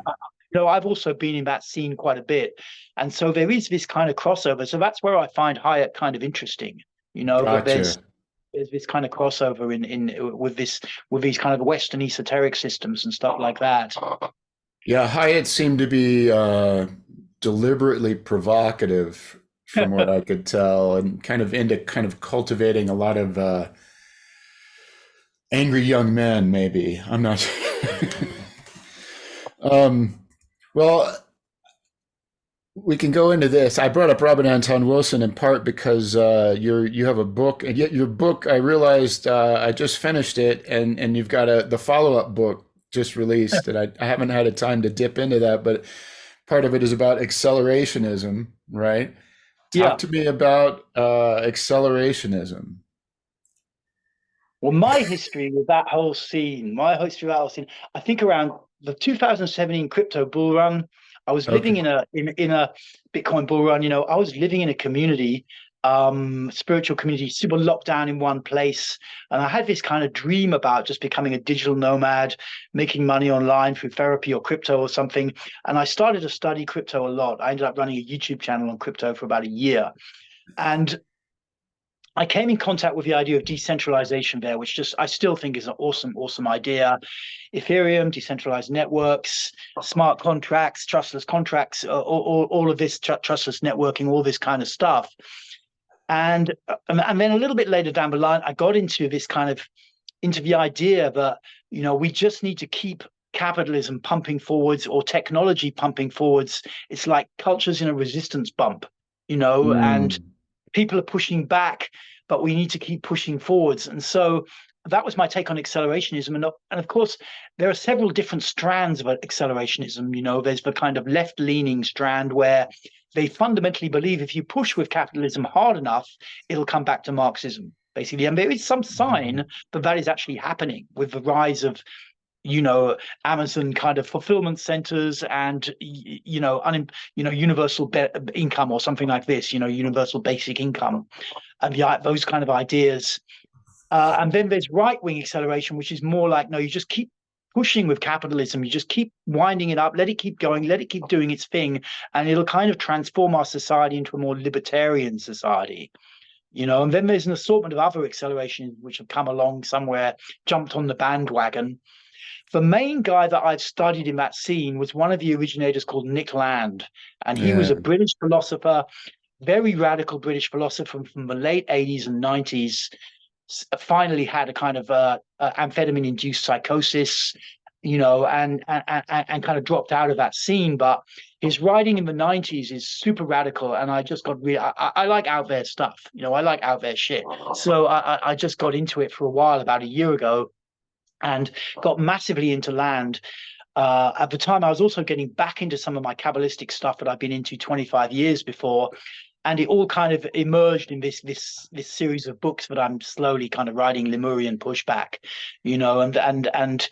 I've also been in that scene quite a bit. And so there is this kind of crossover. So that's where I find Hyatt kind of interesting, that there's Gotcha. this kind of crossover in with these kind of Western esoteric systems and stuff like that. Yeah, Hyatt seemed to be deliberately provocative from what I could tell, and kind of into kind of cultivating a lot of angry young men, maybe. I'm not. um, well, we can go into this. I brought up Robert Anton Wilson in part because you have a book, and yet your book, I realized I just finished it, and you've got the follow up book just released, and I haven't had a time to dip into that, but part of it is about accelerationism, right? Talk Yeah. to me about accelerationism. Well, my history with that whole scene, I think around the 2017 crypto bull run, I was living Okay. in a Bitcoin bull run. I was living in a community, spiritual community, super locked down in one place, and I had this kind of dream about just becoming a digital nomad, making money online through therapy or crypto or something. And I started to study crypto a lot. I ended up running a YouTube channel on crypto for about a year, and I came in contact with the idea of decentralization there, which just I still think is an awesome, awesome idea. Ethereum, decentralized networks, smart contracts, all of this trustless networking, all this kind of stuff. And then a little bit later down the line, I got into the idea that we just need to keep capitalism pumping forwards or technology pumping forwards. It's like culture's in a resistance bump, and Mm. people are pushing back, but we need to keep pushing forwards. And so that was my take on accelerationism. And of course, there are several different strands of accelerationism. You know, there's the kind of left-leaning strand where they fundamentally believe if you push with capitalism hard enough, it'll come back to Marxism, basically. And there is some sign that that is actually happening with the rise of, you know, Amazon kind of fulfillment centers and, you know, universal income or something like this, you know, universal basic income and those kind of ideas. And then there's right-wing acceleration, which is more like, no, you just keep pushing with capitalism. You just keep winding it up, let it keep going, let it keep doing its thing, and it'll kind of transform our society into a more libertarian society. You know, and then there's an assortment of other accelerations which have come along somewhere, jumped on the bandwagon. The main guy that I've studied in that scene was one of the originators called Nick Land, and he was a British philosopher, very radical British philosopher from the late 80s and 90s. Finally had a kind of amphetamine-induced psychosis, you know, and kind of dropped out of that scene. But his writing in the 90s is super radical, and I just got really, I like out there stuff, you know, I like out there shit. So I just got into it for a while, about a year ago, and got massively into Land. At the time, I was also getting back into some of my Kabbalistic stuff that I've been into 25 years before. And it all kind of emerged in this series of books that I'm slowly kind of writing, Lemurian Pushback, you know, and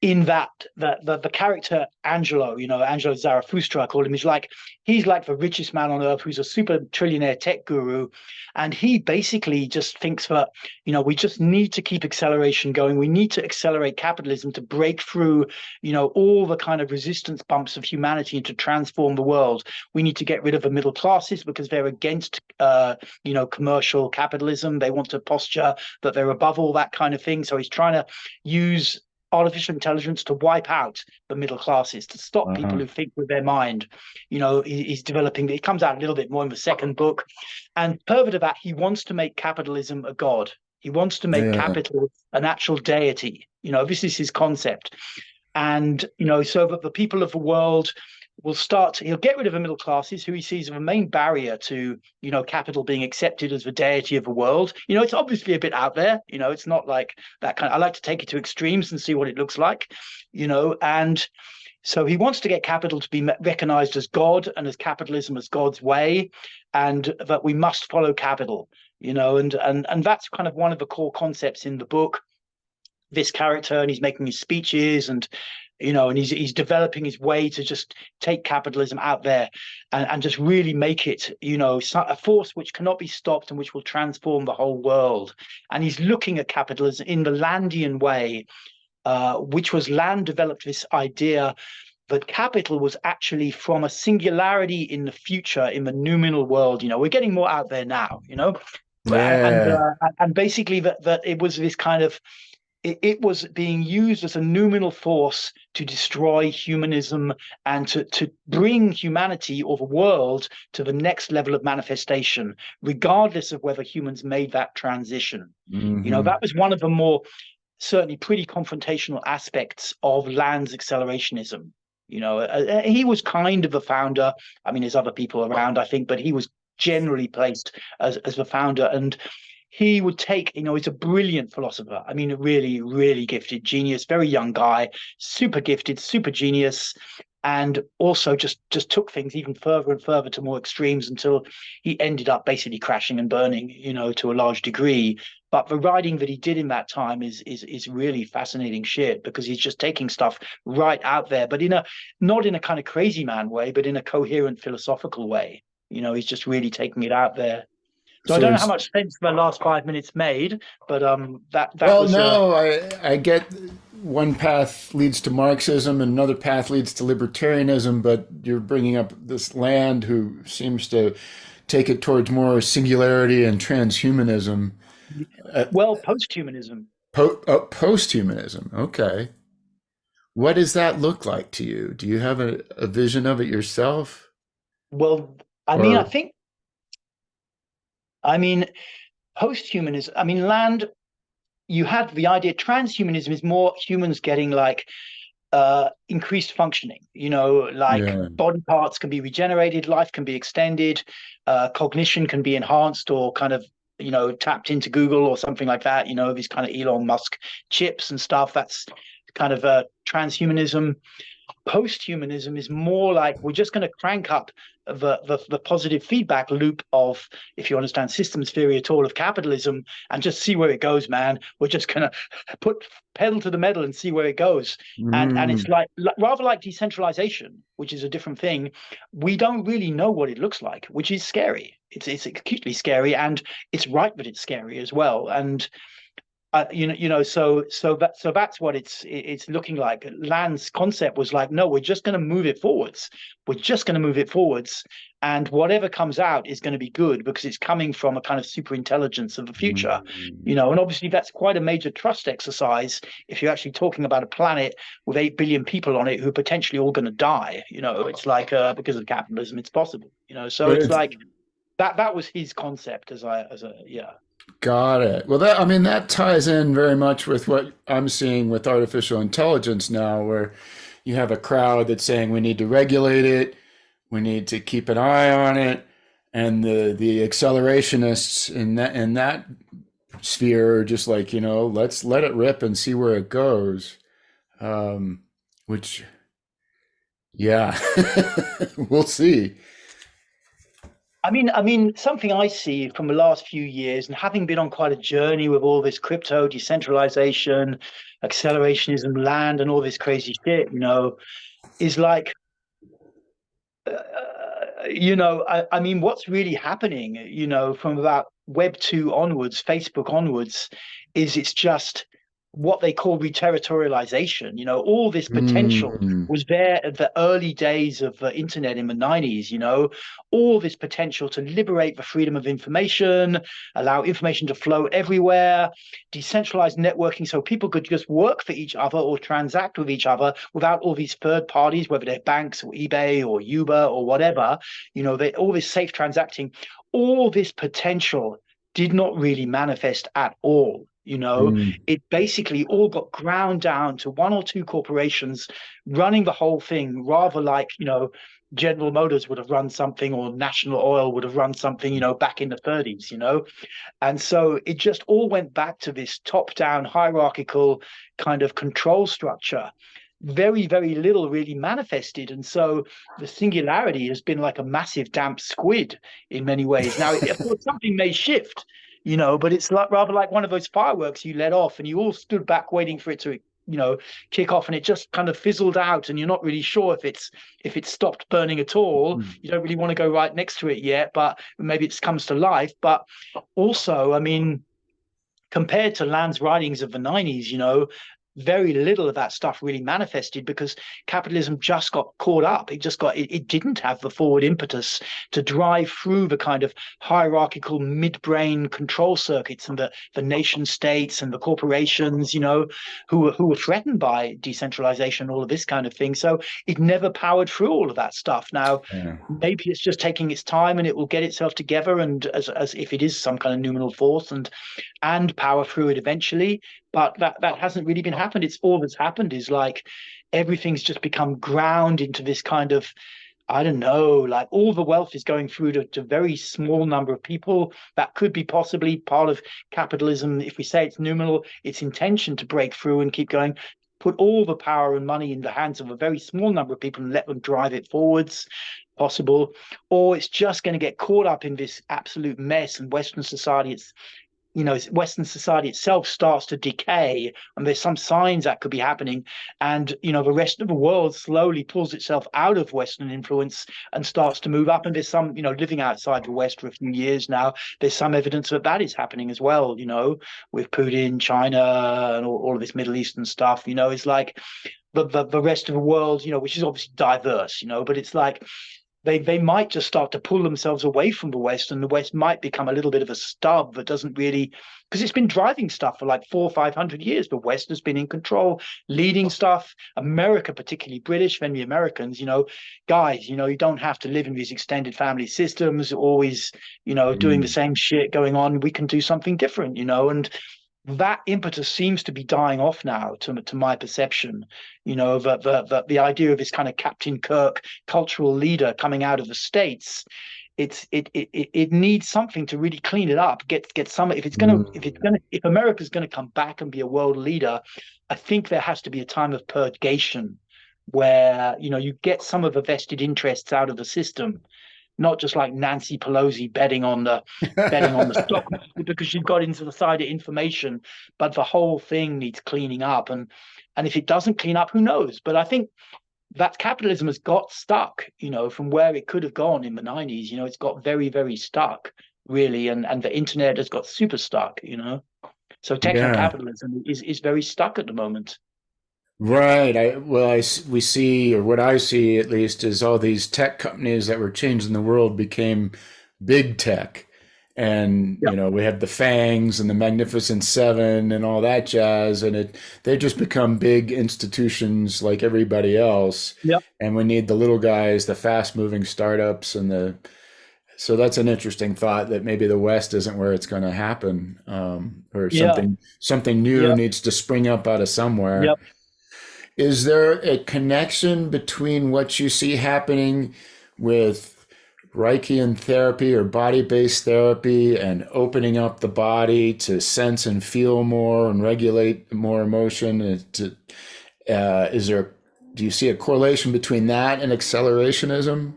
in that the character Angelo, you know, Angelo Zarathustra, I call him, he's like the richest man on earth, who's a super trillionaire tech guru, and he basically just thinks that, you know, we just need to keep acceleration going. We need to accelerate capitalism to break through, you know, all the kind of resistance bumps of humanity and to transform the world. We need to get rid of the middle classes because they're against, you know, commercial capitalism. They want to posture that they're above all that kind of thing. So he's trying to use artificial intelligence to wipe out the middle classes, to stop people who think with their mind. You know, he's developing, it comes out a little bit more in the second book. And further to that, he wants to make capitalism a god. He wants to make capital an actual deity. You know, this is his concept. And, you know, so that the people of the world will start, he'll get rid of the middle classes, who he sees as a main barrier to, you know, capital being accepted as the deity of the world. You know, it's obviously a bit out there, you know, it's not like that kind of, I like to take it to extremes and see what it looks like, you know, and so he wants to get capital to be recognized as God and as capitalism as God's way, and that we must follow capital, you know, and that's kind of one of the core concepts in the book. This character, and he's making his speeches, and you know, and he's developing his way to just take capitalism out there and just really make it, you know, a force which cannot be stopped and which will transform the whole world. And he's looking at capitalism in the Landian way, which was Land developed this idea that capital was actually from a singularity in the future, in the noumenal world. You know, we're getting more out there now, you know, and basically that it was this kind of, it was being used as a noumenal force to destroy humanism and to bring humanity or the world to the next level of manifestation, regardless of whether humans made that transition. You know, that was one of the more certainly pretty confrontational aspects of Land's accelerationism. You know, he was kind of a founder. I mean, there's other people around, I think, but he was generally placed as the founder. And he would take, you know, he's a brilliant philosopher. I mean, a really, really gifted genius, very young guy, super gifted, super genius, and also just took things even further and further to more extremes until he ended up basically crashing and burning, you know, to a large degree. But the writing that he did in that time is really fascinating shit, because he's just taking stuff right out there, but not in a kind of crazy man way, but in a coherent philosophical way. You know, he's just really taking it out there. So I don't know how much sense the last 5 minutes made, but that well, was. No, I get one path leads to Marxism and another path leads to libertarianism, but you're bringing up this Land who seems to take it towards more singularity and transhumanism. Well, posthumanism. Posthumanism. Okay. What does that look like to you? Do you have a vision of it yourself? Well, I mean, posthumanism, Land, you had the idea, transhumanism is more humans getting like increased functioning, like Yeah. body parts can be regenerated, life can be extended, cognition can be enhanced or kind of, tapped into Google or something like that, these kind of Elon Musk chips and stuff. That's kind of transhumanism. Post-humanism is more like we're just going to crank up the positive feedback loop of, if you understand systems theory at all, of capitalism, and just see where it goes, man. We're just going to put pedal to the metal and see where it goes. And it's Mm. like rather like decentralization, which is a different thing. We don't really know what it looks like, which is scary. It's acutely scary, and it's right that it's scary as well. And so that's what it's looking like. Land's concept was like, no, we're just going to move it forwards. We're just going to move it forwards, and whatever comes out is going to be good because it's coming from a kind of super intelligence of the future. Mm. And obviously that's quite a major trust exercise if you're actually talking about a planet with 8 billion people on it who are potentially all going to die. It's like because of capitalism, it's possible. So But it's it's like that was his concept as a yeah. got it. Well, that I mean that ties in very much with what I'm seeing with artificial intelligence now, where you have a crowd that's saying we need to regulate it, we need to keep an eye on it, and the accelerationists in that sphere are just like, let's let it rip and see where it goes. Um, which, yeah, we'll see. I mean, something I see from the last few years, and having been on quite a journey with all this crypto, decentralization, accelerationism, land, and all this crazy shit, is like, I mean, what's really happening, from about Web 2 onwards, Facebook onwards, is it's just what they call reterritorialization. All this potential Mm. was there at the early days of the internet in the 90s, all this potential to liberate the freedom of information, allow information to flow everywhere, decentralized networking so people could just work for each other or transact with each other without all these third parties, whether they're banks or eBay or Uber or whatever, they all this safe transacting, all this potential did not really manifest at all. Mm. It basically all got ground down to one or two corporations running the whole thing, rather like, General Motors would have run something or National Oil would have run something, back in the 30s, And so it just all went back to this top down hierarchical kind of control structure. Very, very little really manifested. And so the singularity has been like a massive damp squid in many ways. Now, of course, something may shift, but it's like rather like one of those fireworks you let off and you all stood back waiting for it to, kick off, and it just kind of fizzled out and you're not really sure if it's stopped burning at all. You don't really want to go right next to it yet, but maybe it comes to life. But also, I mean, compared to Land's writings of the 90s, very little of that stuff really manifested because capitalism just got caught up. It didn't have the forward impetus to drive through the kind of hierarchical midbrain control circuits and the nation states and the corporations, who were threatened by decentralization, all of this kind of thing. So it never powered through all of that stuff. Now, Yeah. maybe it's just taking its time and it will get itself together, and as if it is some kind of numinal force and power through it eventually. But that hasn't really been happened. It's all that's happened is like everything's just become ground into this kind of, I don't know, like all the wealth is going through to a very small number of people. That could be possibly part of capitalism. If we say it's numinal, its intention to break through and keep going, put all the power and money in the hands of a very small number of people and let them drive it forwards, possible. Or it's just going to get caught up in this absolute mess, and Western society, Western society itself starts to decay, and there's some signs that could be happening. And, the rest of the world slowly pulls itself out of Western influence and starts to move up. And there's some, living outside the West for a few years now, there's some evidence that is happening as well, with Putin, China, and all of this Middle Eastern stuff. It's like the rest of the world, which is obviously diverse, but it's like they might just start to pull themselves away from the West, and the West might become a little bit of a stub that doesn't really, because it's been driving stuff for like 400 or 500 years. The West has been in control, leading stuff. America, particularly British, then the Americans, guys, you don't have to live in these extended family systems, always, doing the Mm. same shit going on. We can do something different, and that impetus seems to be dying off now, to my perception. The idea of this kind of Captain Kirk cultural leader coming out of the States, it needs something to really clean it up. Get some if America's gonna come back and be a world leader, I think there has to be a time of purgation where you get some of the vested interests out of the system, not just like Nancy Pelosi betting on the stock market because she got into the side of information, but the whole thing needs cleaning up. And if it doesn't clean up, who knows? But I think that capitalism has got stuck, from where it could have gone in the 90s. It's got very, very stuck, really, and the internet has got super stuck. So techno Yeah. capitalism is very stuck at the moment. Right. We see, or what I see at least, is all these tech companies that were changing the world became big tech. And, Yeah, we have the FANGs and the Magnificent Seven and all that jazz. And they just become big institutions like everybody else. yeah, And we need the little guys, the fast moving startups so that's an interesting thought that maybe the West isn't where it's going to happen, or yeah, something new yeah, needs to spring up out of somewhere. yeah. Is there a connection between what you see happening with Reichian therapy or body-based therapy and opening up the body to sense and feel more and regulate more emotion? Do you see a correlation between that and accelerationism?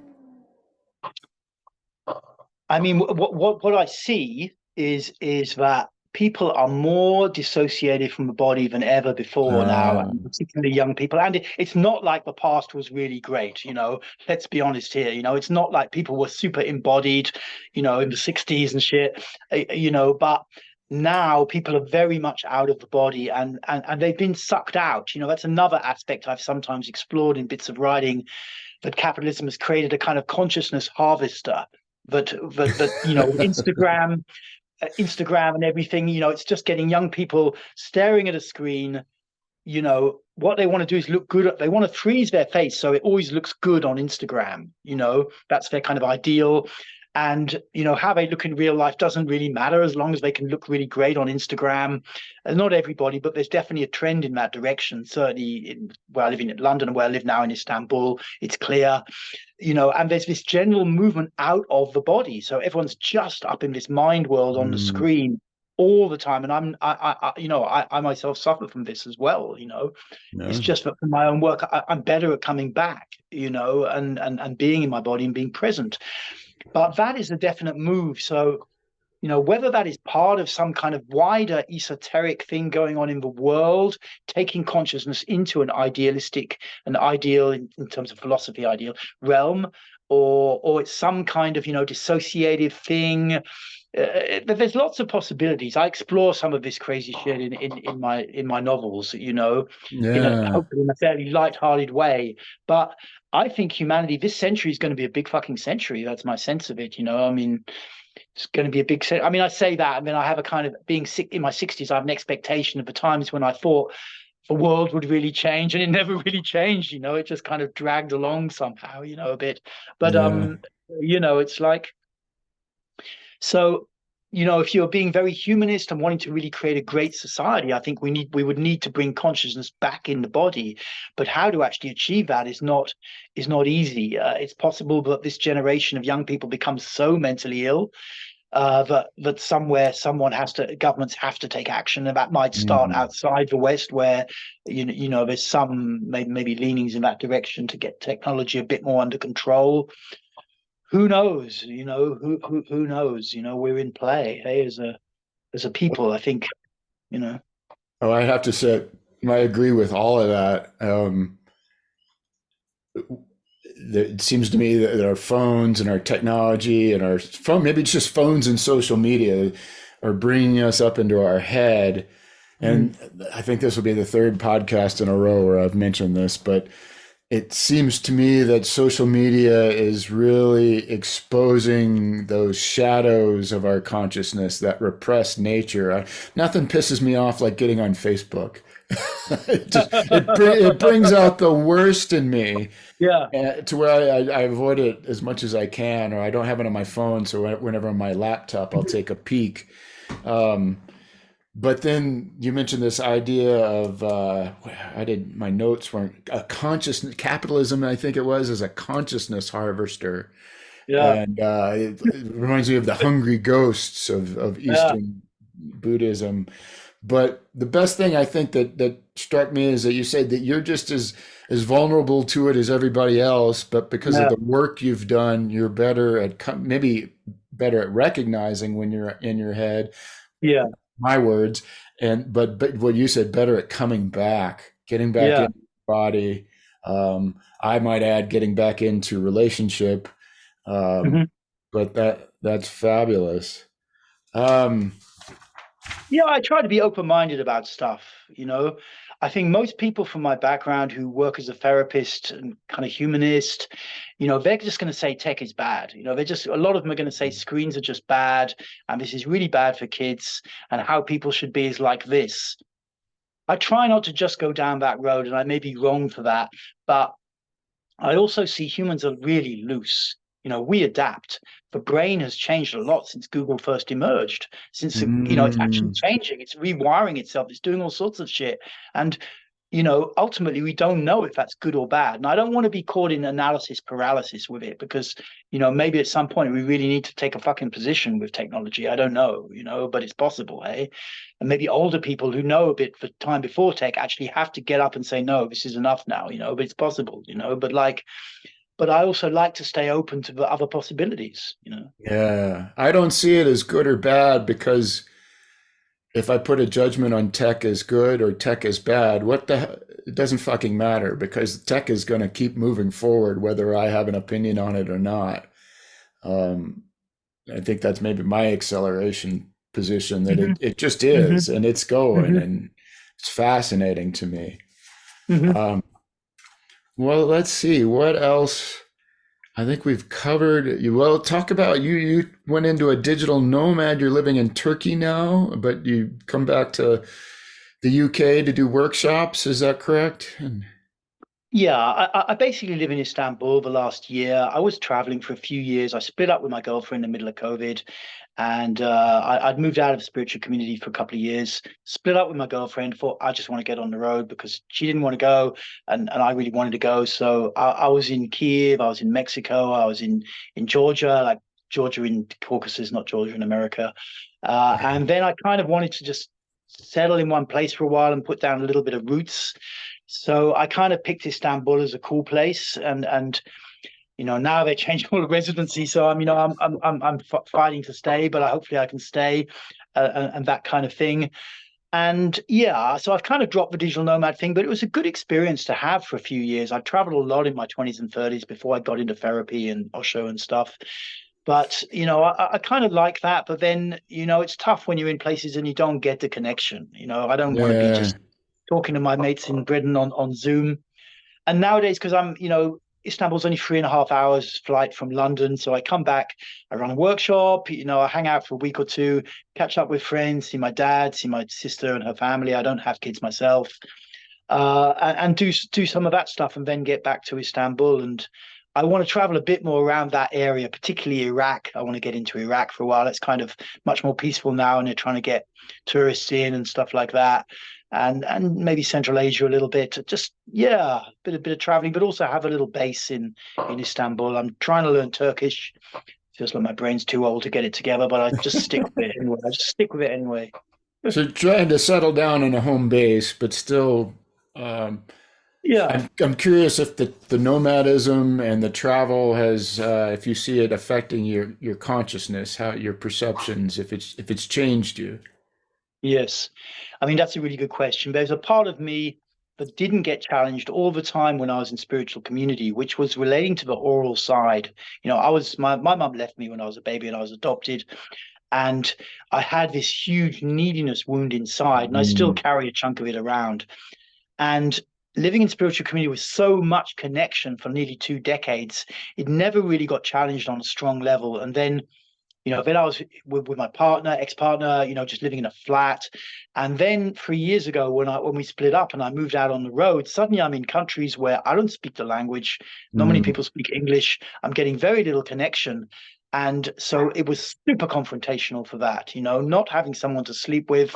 I mean, what I see is that people are more dissociated from the body than ever before now, Uh, and particularly young people. And it's not like the past was really great. Let's be honest here. It's not like people were super embodied, in the 60s and shit. But now people are very much out of the body, and they've been sucked out. That's another aspect I've sometimes explored in bits of writing, that capitalism has created a kind of consciousness harvester, that Instagram and everything, it's just getting young people staring at a screen. What they want to do is look good. They want to freeze their face so it always looks good on Instagram. That's their kind of ideal. And how they look in real life doesn't really matter as long as they can look really great on Instagram. And not everybody, but there's definitely a trend in that direction. Certainly where I live in London and where I live now in Istanbul, it's clear. And there's this general movement out of the body. So everyone's just up in this mind world on the mm, screen all the time. And I myself suffer from this as well. It's no. just that for my own work, I'm better at coming back, and being in my body and being present. But that is a definite move. So, whether that is part of some kind of wider esoteric thing going on in the world, taking consciousness into an ideal in terms of philosophy, ideal realm, or it's some kind of, dissociative thing. There's lots of possibilities. I explore some of this crazy shit in my novels, in a Yeah. hopefully in a fairly light-hearted way. But I think humanity this century is going to be a big fucking century. That's my sense of it. I mean, it's going to be a big. I mean, I say that. I mean, I have a kind of being sick in my 60s. I have an expectation of the times when I thought the world would really change, and it never really changed. It just kind of dragged along somehow. A bit. But Yeah. it's like so. If you're being very humanist and wanting to really create a great society, I think we would need to bring consciousness back in the body. But how to actually achieve that is not easy. It's possible that this generation of young people becomes so mentally ill that governments have to take action, and that might start Mm. outside the West, where there's some maybe leanings in that direction to get technology a bit more under control. Who knows? Who knows? We're in play, hey, as a people. I think, you know. Oh, I have to say, I agree with all of that. It seems to me that our phones and our technology and our phone, maybe it's just phones and social media, are bringing us up into our head. Mm. And I think this will be the third podcast in a row where I've mentioned this, but it seems to me that social media is really exposing those shadows of our consciousness, that repressed nature. Nothing pisses me off like getting on Facebook. It brings out the worst in me, Yeah, to where I avoid it as much as I can, or I don't have it on my phone. So whenever on my laptop, I'll take a peek. Um, But then you mentioned this idea of I did my notes weren't a consciousness capitalism. I think it was as a consciousness harvester, Yeah, and it reminds me of the hungry ghosts of yeah, Eastern Buddhism. But the best thing I think that struck me is that you said that you're just as vulnerable to it as everybody else, but because of yeah, the work you've done, you're better at maybe better at recognizing when you're in your head, yeah, my words, and but what you said, better at coming back, getting back yeah. in the body. I might add getting back into relationship, um, Mhm. but that's fabulous. Um, Yeah, I try to be open-minded about stuff, you know. I think most people from my background who work as a therapist and kind of humanist, they're just going to say tech is bad. They're just a lot of them are going to say screens are just bad and this is really bad for kids and how people should be is like this. I try not to just go down that road, and I may be wrong for that, but I also see humans are really loose. We adapt. The brain has changed a lot since Google first emerged. Since it's actually mm, changing. It's rewiring itself. It's doing all sorts of shit. And ultimately, we don't know if that's good or bad. And I don't want to be caught in analysis paralysis with it because, maybe at some point we really need to take a fucking position with technology. I don't know, but it's possible, hey? And maybe older people who know a bit for time before tech actually have to get up and say, no, this is enough now, but it's possible, but I also like to stay open to the other possibilities. yeah, I don't see it as good or bad because if I put a judgment on tech as good or tech as bad, it doesn't fucking matter because tech is going to keep moving forward whether I have an opinion on it or not. Um, I think that's maybe my acceleration position that Hmm. it just Hmm. is and it's going Hmm. and it's fascinating to me. Hmm. Um, well, let's see what else. I think we've covered you. Well, talk about you. You went into a digital nomad. You're living in Turkey now, but you come back to the UK to do workshops. Is that correct? Yeah, I basically live in Istanbul the last year. I was traveling for a few years. I split up with my girlfriend in the middle of COVID, and I'd moved out of the spiritual community for a couple of years. Split up with my girlfriend. Thought I just want to get on the road because she didn't want to go, and I really wanted to go. So I was in Kiev, I was in Mexico, I was in Georgia, like Georgia in Caucasus, not Georgia in America. And then I kind of wanted to just settle in one place for a while and put down a little bit of roots. So I kind of picked Istanbul as a cool place, and now they changed all the residency, so I'm fighting to stay, but hopefully I can stay, and that kind of thing. And yeah, so I've kind of dropped the digital nomad thing, but it was a good experience to have for a few years. I traveled a lot in my 20s and 30s before I got into therapy and Osho and stuff. But I kind of like that. But then it's tough when you're in places and you don't get the connection. I don't want to be Yeah. just talking to my mates in Britain on Zoom. And nowadays, because Istanbul's only 3.5 hours flight from London. So I come back, I run a workshop, I hang out for a week or two, catch up with friends, see my dad, see my sister and her family. I don't have kids myself. And do some of that stuff and then get back to Istanbul. And I want to travel a bit more around that area, particularly Iraq. I want to get into Iraq for a while. It's kind of much more peaceful now, and they're trying to get tourists in and stuff like that. And maybe Central Asia a little bit. Just yeah, a bit of traveling, but also have a little base in Istanbul. I'm trying to learn Turkish. Feels like my brain's too old to get it together, but I just stick with it anyway. I just stick with it anyway. So trying to settle down in a home base, but still, um, Yeah. I'm curious if the nomadism and the travel has, if you see it affecting your consciousness, how your perceptions, if it's changed you. Yes. I mean, that's a really good question. There's a part of me that didn't get challenged all the time when I was in spiritual community, which was relating to the oral side. My mum left me when I was a baby and I was adopted. And I had this huge neediness wound inside, and I still Mm, carry a chunk of it around. And living in spiritual community with so much connection for nearly 2 decades, it never really got challenged on a strong level. And then I was with my partner, ex-partner, just living in a flat. And then 3 years ago, when we split up and I moved out on the road, suddenly I'm in countries where I don't speak the language. Not many mm, people speak English. I'm getting very little connection. And so it was super confrontational for that, not having someone to sleep with,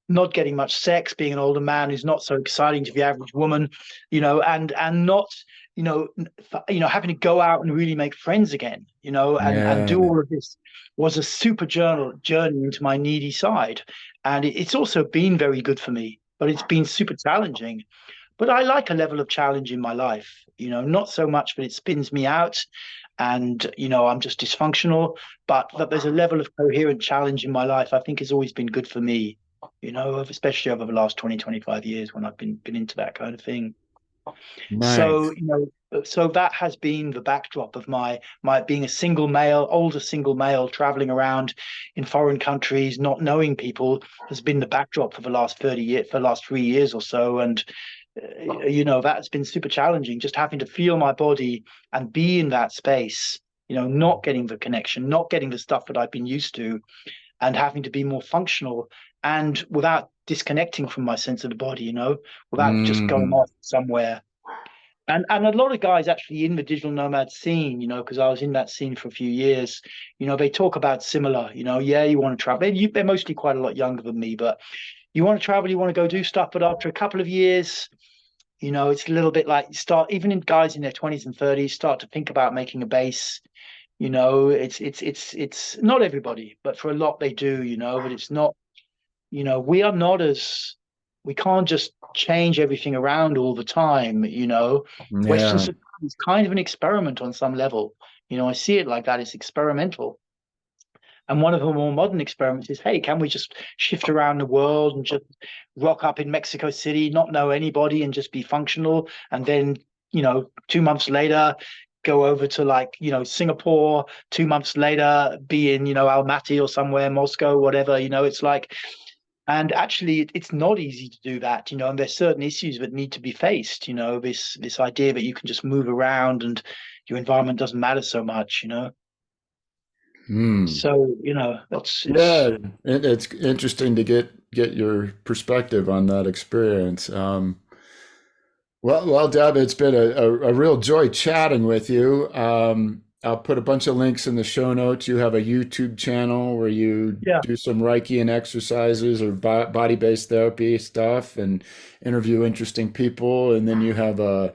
not getting much sex, being an older man who's not so exciting to the average woman, and not, having to go out and really make friends again, and Yeah. do all of this was a super journey into my needy side. And it's also been very good for me, but it's been super challenging. But I like a level of challenge in my life, not so much that it spins me out and, I'm just dysfunctional, but that there's a level of coherent challenge in my life, I think has always been good for me, especially over the last 20, 25 years when I've been into that kind of thing. So, Nice. so that has been the backdrop of my being a single male, older single male, traveling around in foreign countries, not knowing people, has been the backdrop for the last 30 years, for the last 3 years or so. And that's been super challenging, just having to feel my body and be in that space, not getting the connection, not getting the stuff that I've been used to, and having to be more functional and without disconnecting from my sense of the body, without just going Mm. off somewhere. And a lot of guys actually in the digital nomad scene, because I was in that scene for a few years, they talk about similar, yeah, you want to travel. They're mostly quite a lot younger than me, but you want to travel, you want to go do stuff. But after a couple of years, it's a little bit like you start, even in guys in their 20s and 30s, start to think about making a base. It's not everybody, but for a lot they do, but it's not, we are not as, we can't just change everything around all the time. Western Yeah. society is kind of an experiment on some level. I see it like that. It's experimental. And one of the more modern experiments is, hey, can we just shift around the world and just rock up in Mexico City, not know anybody, and just be functional? And then, 2 months later, go over to like, Singapore, 2 months later, be in, Almaty or somewhere, Moscow, whatever, it's like, and actually it's not easy to do that, and there's certain issues that need to be faced, this idea that you can just move around and your environment doesn't matter so much. Hmm. So, that's it's Yeah, it's interesting to get your perspective on that experience. Well, Deb, it's been a real joy chatting with you. I'll put a bunch of links in the show notes. You have a YouTube channel where you yeah. do some Reiki and exercises or body-based therapy stuff and interview interesting people. And then you have a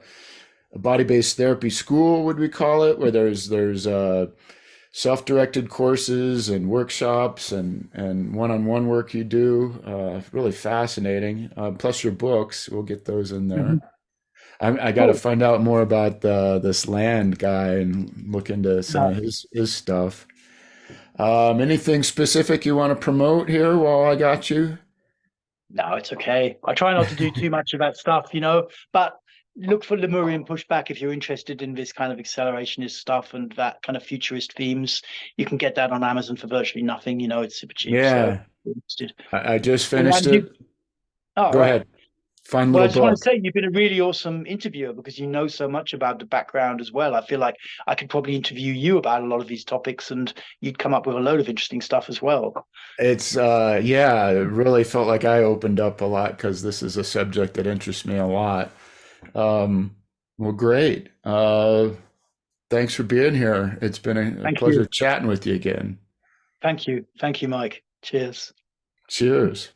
body-based therapy school, would we call it, where there's self-directed courses and workshops and one-on-one work you do. Really fascinating. Plus your books, we'll get those in there. Mhm. I got to Cool. find out more about this land guy and look into some of No, his stuff. Anything specific you want to promote here while I got you? no, it's okay. I try not to do too much of that stuff, but look for Lemurian Pushback if you're interested in this kind of accelerationist stuff and that kind of futurist themes. You can get that on Amazon for virtually nothing. It's super cheap. So if Yeah, you're interested. I just And, finished and you, it. oh, Go right. ahead. Fun Well, I little just want to book. say you've been a really awesome interviewer because you know so much about the background as well. I feel like I could probably interview you about a lot of these topics and you'd come up with a load of interesting stuff as well. It's yeah, it really felt like I opened up a lot because this is a subject that interests me a lot. Um, well, great. Thanks for being here. It's been a Thank pleasure you. chatting with you again. Thank you. Thank you, Mike. Cheers. Cheers.